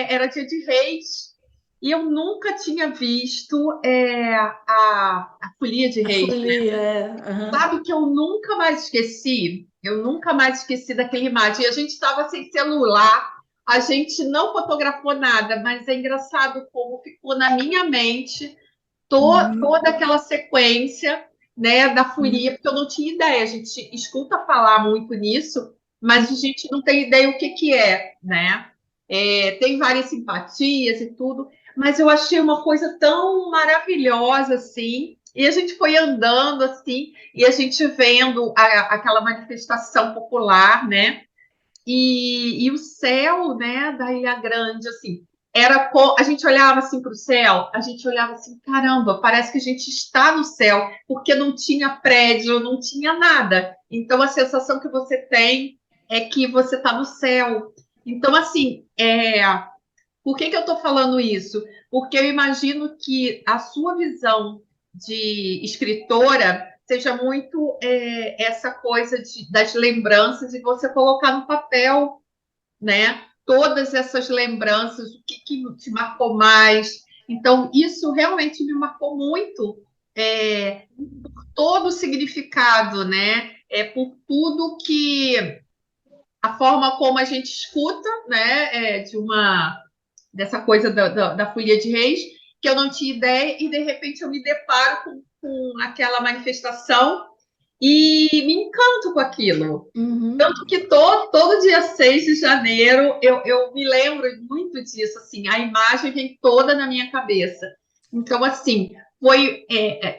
era dia de Reis, e eu nunca tinha visto a Folia de A Reis. folia, aham. Sabe que eu nunca mais esqueci? Eu nunca mais esqueci daquela imagem. E a gente estava sem celular, a gente não fotografou nada, mas é engraçado como ficou na minha mente Uhum, toda aquela sequência, né, da uhum, folia, porque eu não tinha ideia. A gente escuta falar muito nisso, mas a gente não tem ideia o que que é, né? Tem várias simpatias e tudo, mas eu achei uma coisa tão maravilhosa assim. E a gente foi andando assim, e a gente vendo aquela manifestação popular, né? E o céu, né, da Ilha Grande, assim, a gente olhava assim para o céu, a gente olhava assim, caramba, parece que a gente está no céu, porque não tinha prédio, não tinha nada. Então a sensação que você tem é que você está no céu. Então, assim, por que que eu estou falando isso? Porque eu imagino que a sua visão de escritora seja muito essa coisa das lembranças e você colocar no papel, né? Todas essas lembranças, o que, que te marcou mais. Então, isso realmente me marcou muito, por todo o significado, né? Por tudo que a forma como a gente escuta, né? Dessa coisa da Folia de Reis, que eu não tinha ideia, e de repente eu me deparo com aquela manifestação e me encanto com aquilo. uhum. Tanto que todo dia 6 de janeiro eu me lembro muito disso, assim, a imagem vem toda na minha cabeça. Então, assim,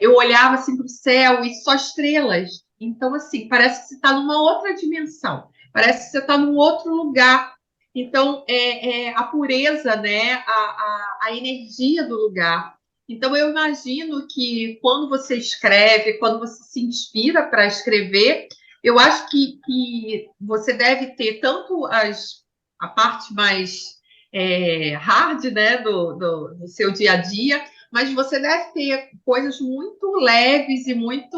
eu olhava assim para o céu e só estrelas. Então, assim, parece que você está numa outra dimensão, parece que você está num outro lugar. Então, a pureza, né? A energia do lugar. Então, eu imagino que quando você escreve, quando você se inspira para escrever, eu acho que você deve ter tanto a parte mais hard, né, do seu dia a dia, mas você deve ter coisas muito leves e muita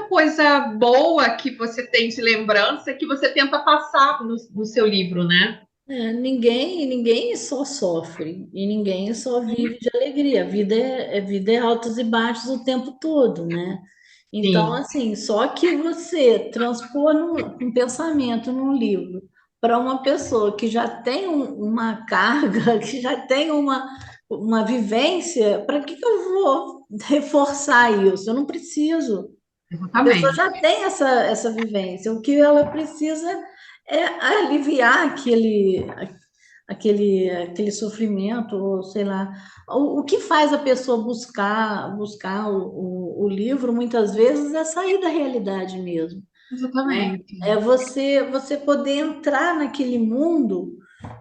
coisa boa que você tem de lembrança que você tenta passar no seu livro, né? Ninguém só sofre e ninguém só vive de alegria. A vida é altos e baixos o tempo todo, né? Então, Sim, assim, só que você transpor um pensamento num livro para uma pessoa que já tem uma carga, que já tem uma vivência, para que eu vou reforçar isso? Eu não preciso. A pessoa exatamente. já tem essa vivência. O que ela precisa é aliviar aquele sofrimento, ou sei lá. O que faz a pessoa buscar o livro, muitas vezes, é sair da realidade mesmo, né? Exatamente. É você poder entrar naquele mundo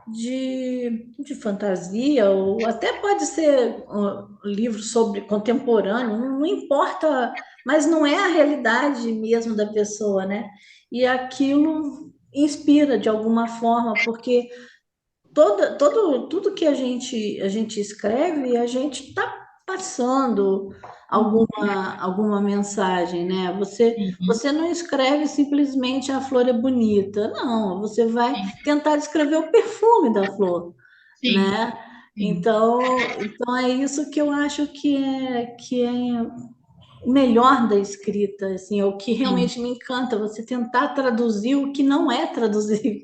de fantasia, ou até pode ser livro sobre contemporâneo, não importa, mas não é a realidade mesmo da pessoa, né? E aquilo inspira de alguma forma, porque tudo que a gente escreve, a gente está passando alguma mensagem, né? Uhum. Você não escreve simplesmente a flor é bonita, não, você vai tentar descrever o perfume da flor, Sim, né? sim. Então é isso que eu acho que é o melhor da escrita, assim, é o que Sim. realmente me encanta, você tentar traduzir o que não é traduzível,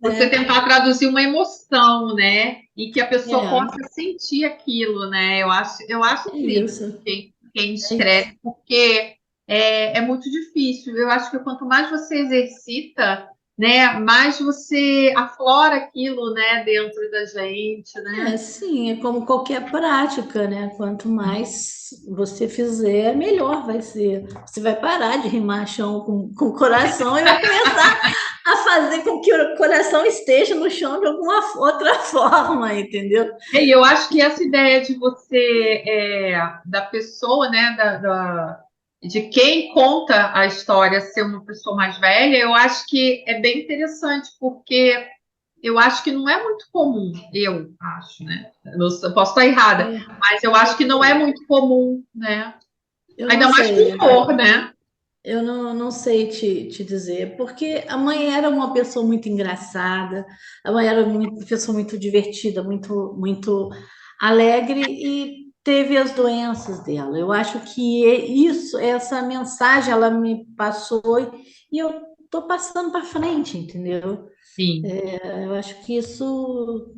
Você né? tentar traduzir uma emoção, né? E que a pessoa É, possa sentir aquilo, né? Eu acho é incrível isso. quem É isso. escreve, porque é muito difícil. Eu acho que quanto mais você exercita, né, mais você aflora aquilo, né, dentro da gente, né? Sim, é como qualquer prática, né? Quanto mais você fizer, melhor vai ser. Você vai parar de rimar chão com coração e vai começar a fazer com que o coração esteja no chão de alguma outra forma, entendeu? E eu acho que essa ideia de você, da pessoa, né, de quem conta a história ser uma pessoa mais velha, eu acho que é bem interessante, porque eu acho que não é muito comum, eu acho, né? Eu posso estar errada, É, mas eu acho que não é muito comum, né? eu não Ainda mais com sei. humor, né? Eu não sei te dizer, porque a mãe era uma pessoa muito engraçada, a mãe era uma pessoa muito divertida, muito alegre e teve as doenças dela. Eu acho que isso, essa mensagem ela me passou e eu estou passando para frente, entendeu? Sim. Eu acho que isso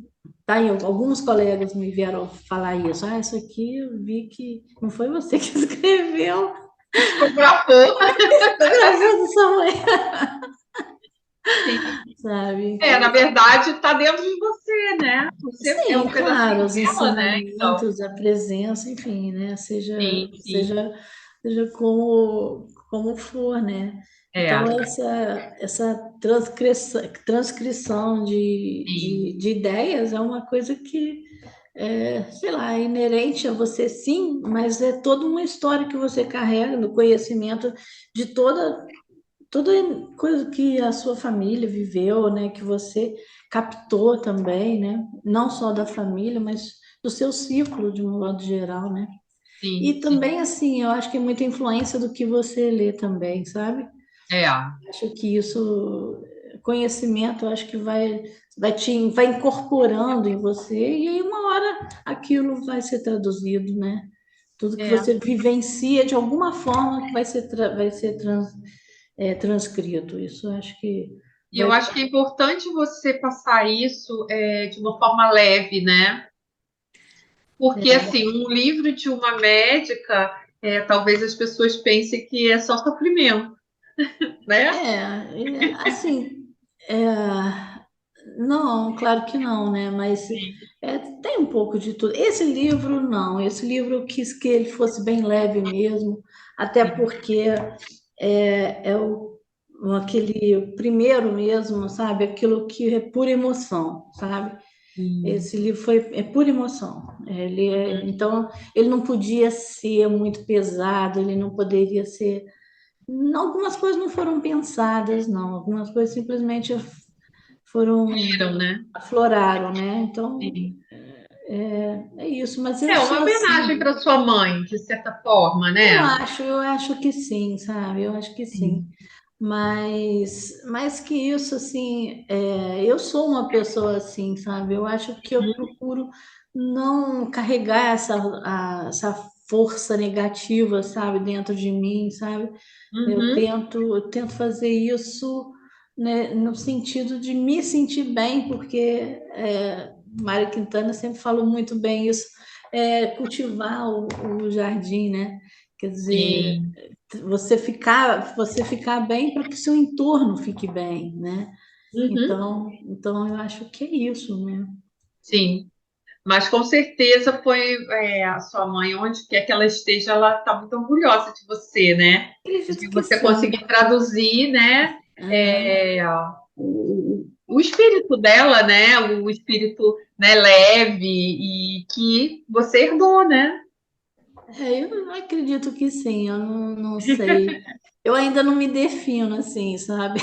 tá aí. Alguns colegas me vieram falar isso. Ah, isso aqui eu vi que não foi você que escreveu. Psicografou. Tô gravando sua mãe, Sim. sabe? Na verdade, está dentro de você, né? Você é Sim, um claro, pedacinho os dela, né? Então, ensinamentos, a presença, enfim, né? sim, sim. Seja como for, né? É, Então, essa transcrição sim. de ideias é uma coisa que, sei lá, é inerente a você, sim, mas é toda uma história que você carrega no conhecimento de toda coisa que a sua família viveu, né, que você captou também, né, não só da família, mas do seu ciclo de um modo geral, né? Sim, E sim. também assim, eu acho que é muita influência do que você lê também, sabe? É, Acho que isso, conhecimento, eu acho que vai incorporando em você e aí uma hora aquilo vai ser traduzido, né? Tudo que é. você vivencia de alguma forma vai ser transcrito. Isso eu acho que E eu vai. acho que é importante você passar isso de uma forma leve, né? Porque, assim, um livro de uma médica, talvez as pessoas pensem que é só sofrimento, né? Assim, é, não, claro que não, né? Mas tem um pouco de tudo. Esse livro, não. Esse livro eu quis que ele fosse bem leve mesmo, até Sim, porque é aquele primeiro mesmo, sabe? Aquilo que é pura emoção, sabe? sim. Esse livro é pura emoção. Então, ele não podia ser muito pesado, ele não poderia ser. Algumas coisas não foram pensadas, não. Algumas coisas simplesmente foram Viram, né? afloraram, né? Então, Sim. é isso. Mas eu É uma sou homenagem assim. para sua mãe, de certa forma, né? Eu acho que sim, sabe? Eu acho que sim. Sim. Mais que isso, assim, eu sou uma pessoa assim, sabe? Eu acho que eu Uhum. procuro não carregar essa força negativa, sabe, dentro de mim, sabe? Uhum. Eu tento fazer isso, né, no sentido de me sentir bem, porque Mário Quintana sempre falou muito bem isso, cultivar o jardim, né? Quer dizer, Sim. você ficar bem para que o seu entorno fique bem, né? Uhum. Então eu acho que é isso, né? Sim. Mas com certeza foi a sua mãe, onde quer que ela esteja, ela está muito orgulhosa de você, né? Acredito De que você sim. conseguir traduzir, né? Aham. O espírito dela, né? O espírito, né, leve e que você herdou, né? Eu acredito que sim, eu não sei. Eu ainda não me defino assim, sabe?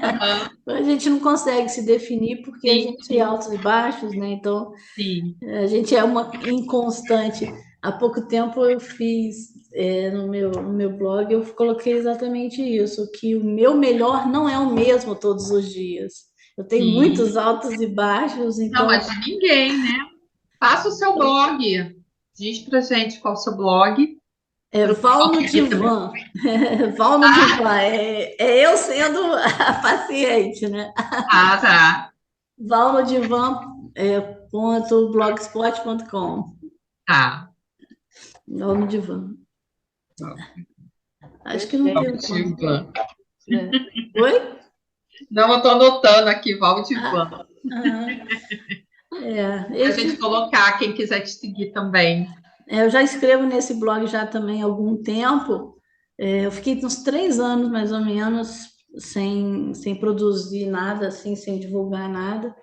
Aham. A gente não consegue se definir porque a Sim, gente tem sim, altos e baixos, né? Então, sim. a gente é uma inconstante. Há pouco tempo eu fiz, no meu blog, eu coloquei exatamente isso, que o meu melhor não é o mesmo todos os dias. Eu tenho muitos Sim. altos e baixos, Não, então mas de ninguém, né? Faça o seu blog. Diz pra gente qual é o seu blog. Para o Val pessoal no seguir também. divã. Val no divã. É eu sendo a paciente, né? Ah, tá. Val no divã, ponto blogspot.com. Tá. Val no divã. Acho que não tem um ponto. Valdivan. Oi? Não, eu estou anotando aqui, Valdivan. Ah, ah, Para a gente colocar, quem quiser te seguir também. eu já escrevo nesse blog já também há algum tempo. Eu fiquei uns 3 anos, mais ou menos, sem produzir nada, assim, sem divulgar nada.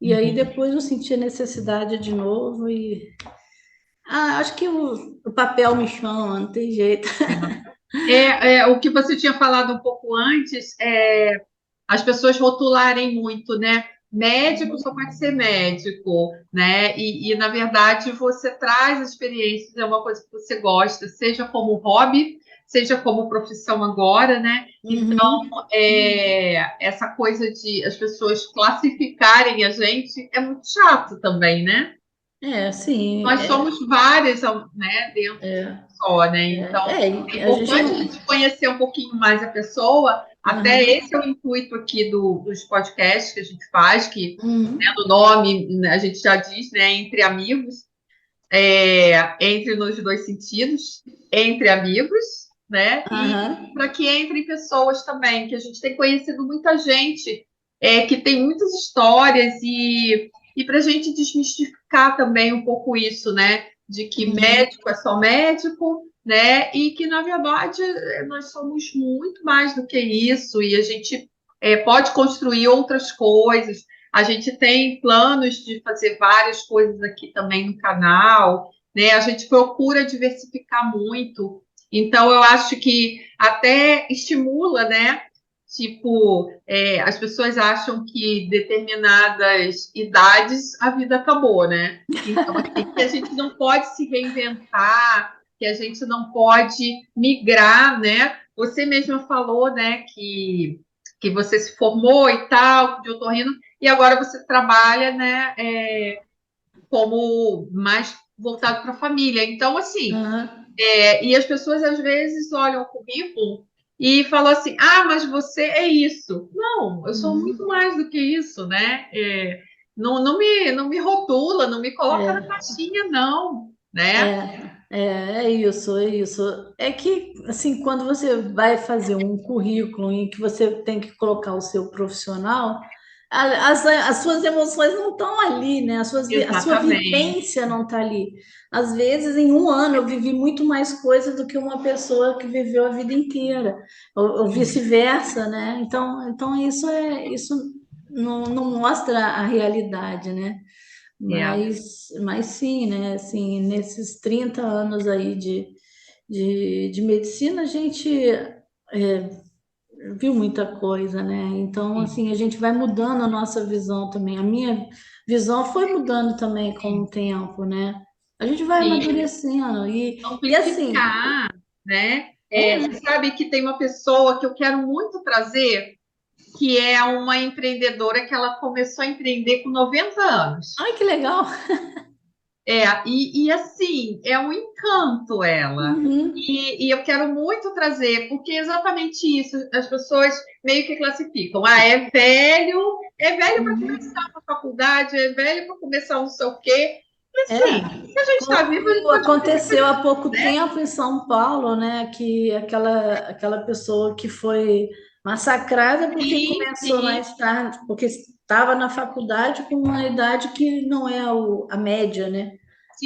E aí Uhum. depois eu senti a necessidade de novo e acho que o papel me chama, não tem jeito. O que você tinha falado um pouco antes, as pessoas rotularem muito, né? médico só pode ser médico, né? Na verdade, você traz experiências, é uma coisa que você gosta, seja como hobby, seja como profissão agora, né? Então, Uhum. essa coisa de as pessoas classificarem a gente é muito chato também, né? Sim, Nós somos várias, né, dentro é, só, né? Então, é a gente importante a não. gente conhecer um pouquinho mais a pessoa. Até Uhum. esse é o intuito aqui dos podcasts que a gente faz, que Uhum. no nome né, a gente já diz, né, entre amigos, entre nos dois sentidos, entre amigos, né? E Aham. para que entrem pessoas também, que a gente tem conhecido muita gente que tem muitas histórias e para a gente desmistificar também um pouco isso, né? De que Uhum. médico é só médico, né? E que, na verdade, nós somos muito mais do que isso, e a gente pode construir outras coisas. A gente tem planos de fazer várias coisas aqui também no canal, né? A gente procura diversificar muito. Então, eu acho que até estimula, né? Tipo, as pessoas acham que determinadas idades a vida acabou, né? Então, assim, que a gente não pode se reinventar, que a gente não pode migrar, né? Você mesma falou, né, que você se formou e tal, de otorrino, e agora você trabalha, né, como mais voltado para a família. Então, assim, Aham. e as pessoas às vezes olham o currículo e falam assim: ah, mas você é isso. Não, eu sou muito Uhum. mais do que isso, né? Não me rotula, não me coloca na É. caixinha, não, né? É isso, é isso. É que, assim, quando você vai fazer um currículo em que você tem que colocar o seu profissional, as suas emoções não estão ali, né? A sua Exatamente, vivência não está ali. Às vezes, em um ano, eu vivi muito mais coisa do que uma pessoa que viveu a vida inteira, ou vice-versa, né? Então isso não mostra a realidade, né? é, Mas sim, né? Assim, nesses 30 anos aí de medicina, a gente viu muita coisa, né? Então, sim, assim, a gente vai mudando a nossa visão também. A minha visão foi mudando também com o sim, tempo, né? A gente vai sim. amadurecendo. E assim, Amplificar, né? Você é. sabe que tem uma pessoa que eu quero muito trazer, que é uma empreendedora que ela começou a empreender com 90 anos. Ai, que legal! Assim, é um encanto ela. Uhum. E eu quero muito trazer, porque é exatamente isso, as pessoas meio que classificam. Ah, é velho para Uhum. começar uma faculdade, é velho para começar não sei o quê. E assim, É, se a gente está vivo, a gente como pode fazer aconteceu há pouco né? tempo em São Paulo, né, que aquela pessoa que foi massacrada porque Sim, começou sim, mais tarde, porque estava na faculdade com uma idade que não é a média, né?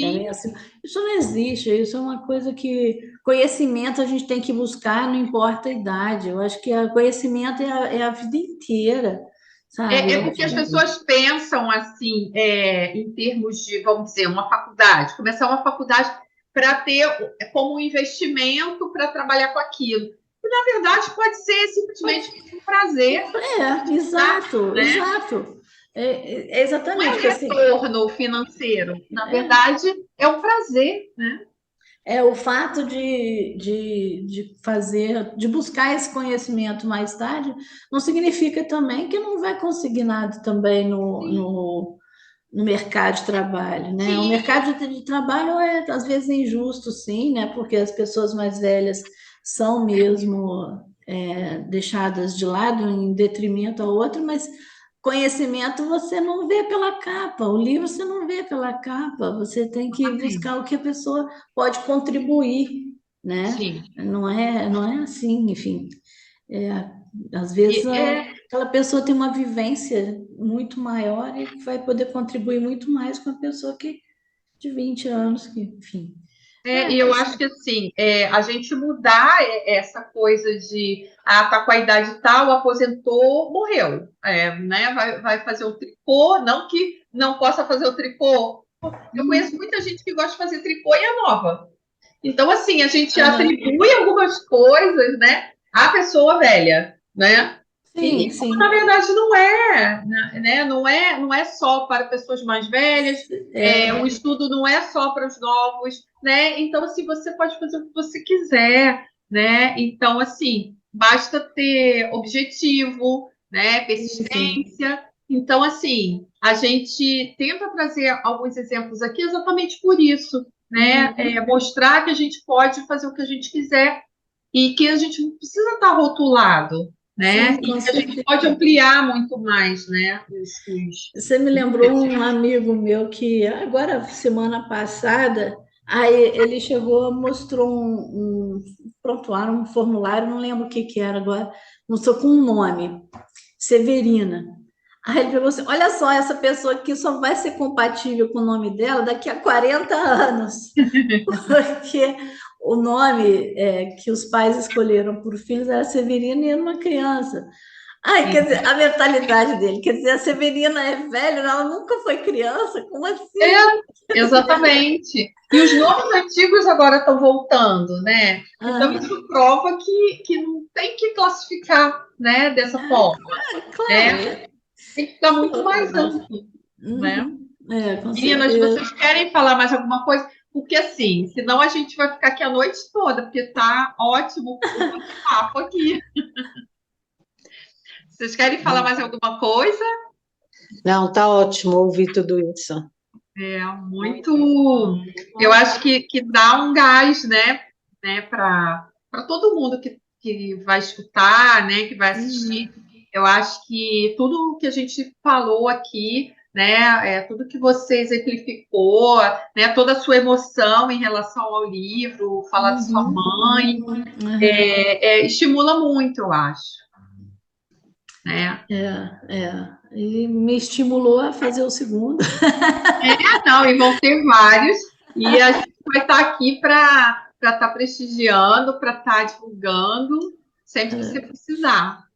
É sim. meio assim. Isso não existe, isso é uma coisa que conhecimento a gente tem que buscar, não importa a idade. Eu acho que conhecimento é a vida inteira, sabe? Eu Porque acho as que pessoas pensam assim, em termos de, vamos dizer, uma faculdade, começar uma faculdade para ter como um investimento para trabalhar com aquilo. E, na verdade, pode ser simplesmente um prazer, tá? exato, Né? exato. É Não é exatamente um que assim, retorno financeiro, na verdade, é um prazer, né? o fato de fazer, de buscar esse conhecimento mais tarde, não significa também que não vai conseguir nada também no mercado de trabalho, né? O Sim, mercado de trabalho é às vezes injusto, sim, né? Porque as pessoas mais velhas são mesmo deixadas de lado em detrimento a outro, mas conhecimento você não vê pela capa, o livro você não vê pela capa, você tem que exatamente. buscar o que a pessoa pode contribuir, né? Sim. Não é assim, enfim. É, às E, vezes é, aquela pessoa tem uma vivência muito maior e vai poder contribuir muito mais com a pessoa que de 20 anos, que, enfim. E eu acho que assim, a gente mudar essa coisa de tá com a idade tal, aposentou, morreu. Né? Vai fazer o tricô, não que não possa fazer o tricô. Eu conheço muita gente que gosta de fazer tricô e é nova. Então, assim, a gente Aham. atribui algumas coisas, né, à pessoa velha, né? Sim, sim. Na verdade, não é, né? Não é só para pessoas mais velhas, o estudo não é só para os novos, né? Então, assim, você pode fazer o que você quiser, né? Então, assim, basta ter objetivo, né? Persistência. Então, assim, a gente tenta trazer alguns exemplos aqui exatamente por isso, né? Mostrar que a gente pode fazer o que a gente quiser e que a gente não precisa estar rotulado, né? Sim, E com que a gente certeza. pode ampliar muito mais, né? Você me lembrou um amigo meu que agora, semana passada, aí ele chegou, mostrou um prontuário, um formulário, não lembro o que que era agora, mostrou com um nome, Severina. Aí ele pegou assim, olha só, essa pessoa aqui só vai ser compatível com o nome dela daqui a 40 anos, porque o nome que os pais escolheram por filhos era Severina e era uma criança. Ai, quer dizer, a mentalidade dele, quer dizer, a Severina é velha, ela nunca foi criança, como assim? Exatamente. E os nomes antigos agora estão voltando, né? Então, isso prova que não tem que classificar, né, dessa forma. Claro. Tem que ficar muito mais amplo, né? Com Meninas, certeza. vocês querem falar mais alguma coisa? Porque assim, senão a gente vai ficar aqui a noite toda, porque tá ótimo o papo aqui. Vocês querem falar mais alguma coisa? Não, tá ótimo ouvir tudo isso. Muito. Eu acho que dá um gás, né, para todo mundo que vai escutar, né, que vai assistir. Eu acho que tudo que a gente falou aqui, né, tudo que você exemplificou, né, toda a sua emoção em relação ao livro, falar de sua mãe, estimula muito, eu acho. Né? E me estimulou a fazer o segundo. Não, e vão ter vários, e a gente vai estar aqui para estar prestigiando, para estar divulgando, sempre que você precisar.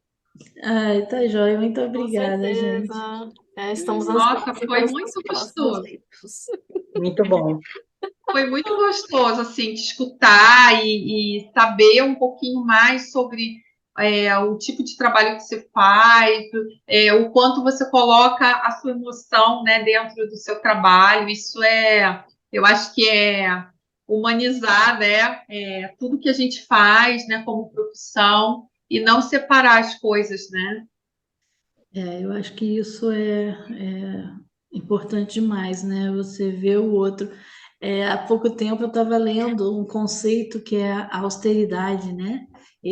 Ai, tá joia. Muito Com obrigada, gente. certeza. Estamos Nossa, ansiosos foi para os muito próximos gostoso. livros. Muito bom. Foi muito gostoso, assim, de escutar e saber um pouquinho mais sobre o tipo de trabalho que você faz, o quanto você coloca a sua emoção, né, dentro do seu trabalho. Isso eu acho que é humanizar, né, tudo que a gente faz, né, como profissão e não separar as coisas, né? Eu acho que isso é importante demais, né? Você vê o outro. Há pouco tempo eu estava lendo um conceito que é a austeridade, né?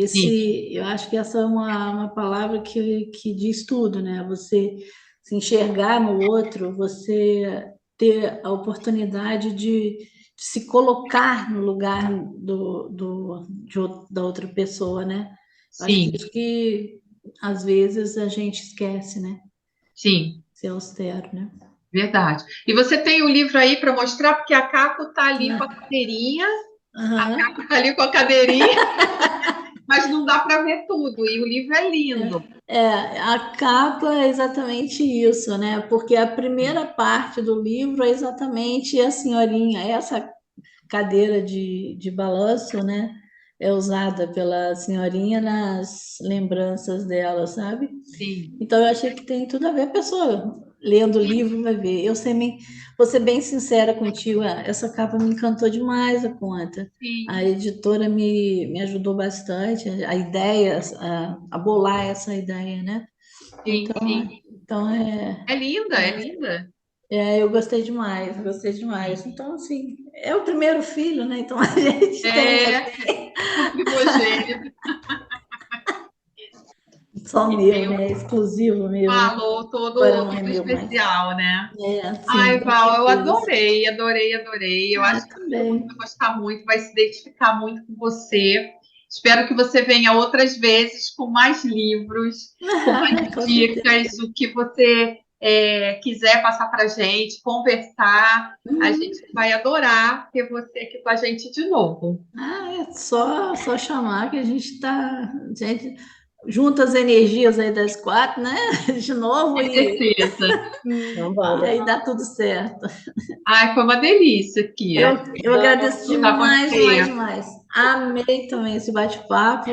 Sim, Eu acho que essa é uma palavra que diz tudo, né? Você se enxergar no outro, você ter a oportunidade de se colocar no lugar da outra pessoa, né? Acho que sim, isso que às vezes a gente esquece, né? sim. Ser austero, né? Verdade. E você tem o livro aí para mostrar, porque a Caco está ali com a cadeirinha. A Aham. Caco está ali com a cadeirinha, mas não dá para ver tudo. E o livro é lindo. A capa é exatamente isso, né? Porque a primeira parte do livro é exatamente a senhorinha, essa cadeira de balanço, né? É usada pela senhorinha nas lembranças dela, sabe? Sim, Então eu achei que tem tudo a ver. A pessoa lendo o livro vai ver. Vou ser bem sincera contigo, essa capa me encantou demais a conta. A sim, editora me ajudou bastante, a ideia, a bolar essa ideia, né? sim, sim. Então É linda, é linda. eu gostei demais, gostei demais. Então, assim, é o primeiro filho, né? Então a gente tem O primogênito. só E meu, tem né? Exclusivo um meu, né? valor Agora todo, não é todo meu mais. especial, né? Sim, Ai, com Val, eu certeza. adorei, adorei, adorei. Eu acho que todo mundo Também. vai gostar muito, vai se identificar muito com você. Espero que você venha outras vezes com mais livros, com mais Com certeza. dicas, o que você quiser passar para a gente, conversar. A gente vai adorar ter você aqui com a gente de novo. É só chamar que a gente está. Gente, junta as energias aí das quatro, né? De novo, Com certeza. Então, e vale. aí dá tudo certo. Ai, foi uma delícia aqui. Eu agradeço Escutar demais, demais, você. demais. Amei também esse bate-papo.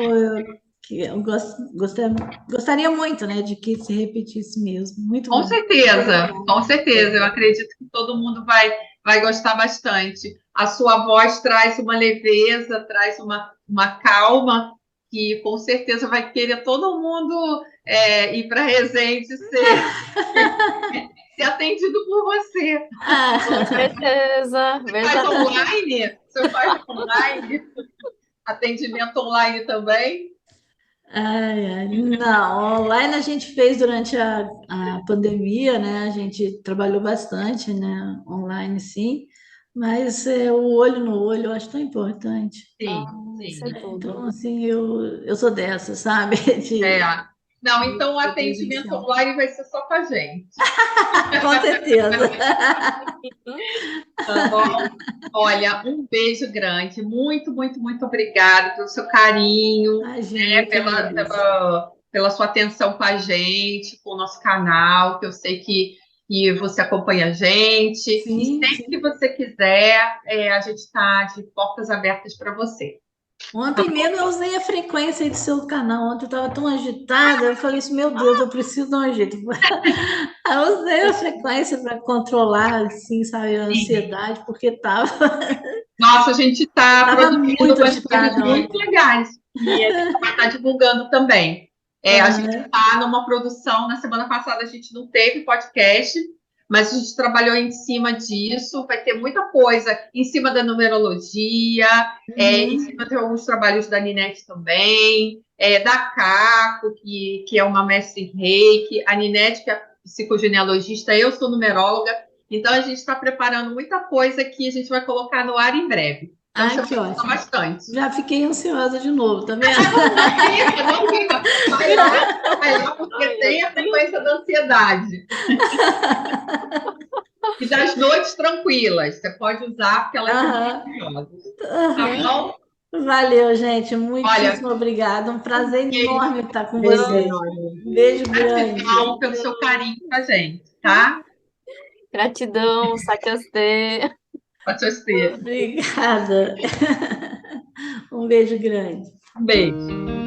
que eu gostaria muito, né, de que se repetisse mesmo. Muito Com bom. certeza, com certeza. Eu acredito que todo mundo vai gostar bastante. A sua voz traz uma leveza, traz uma calma, que com certeza vai querer todo mundo ir para Resende ser atendido por você. Com certeza, Você faz verdade. online? Você faz online? Atendimento online também? Ai, ai, não, online a gente fez durante a pandemia, né? A gente trabalhou bastante, né? Online, sim, mas o olho no olho eu acho tão importante. Sim, Isso sim. é tudo. Então, assim, eu sou dessa, sabe? É. De, Não, de então o ser atendimento presencial. online vai ser só com a gente. Com certeza. Tá bom? Olha, um beijo grande. Muito, muito, muito obrigada pelo seu carinho, Imagina, né, eu que agradeço. pela sua atenção com a gente, com o nosso canal, que eu sei que você acompanha a gente. E Sim, sempre que sim. você quiser, a gente está de portas abertas para você. Ontem mesmo eu usei a frequência aí do seu canal. Ontem eu estava tão agitada, eu falei assim, meu Deus, eu preciso dar um jeito. Eu usei a frequência para controlar, assim, sabe, a ansiedade, porque estava Nossa, a gente está tava produzindo muito umas coisas agitada muito ontem. legais e a gente vai estar divulgando também. A gente Aham. está numa produção, na semana passada a gente não teve podcast, mas a gente trabalhou em cima disso, vai ter muita coisa em cima da numerologia, em Uhum. cima de alguns trabalhos da Ninete também, da Caco, que é uma mestre em reiki, a Ninete, que é psicogenealogista, eu sou numeróloga, então a gente está preparando muita coisa que a gente vai colocar no ar em breve. Então você Ai, vai que gostar ótimo. bastante. Já fiquei ansiosa de novo, tá vendo? Não fica, não fica. Vai lá, porque Ai, meu tem a Deus. frequência da ansiedade. E das noites tranquilas. Você pode usar, porque elas são Aham, maravilhosas. Tá aham. bom? Valeu, gente. Olha, Muitíssimo obrigada. Um prazer enorme estar com vocês. Gratidão, Um beijo grande. gratidão pelo seu carinho com a gente, tá? gratidão, Satyaste. Pode ser. Obrigada. Um beijo grande. Um beijo.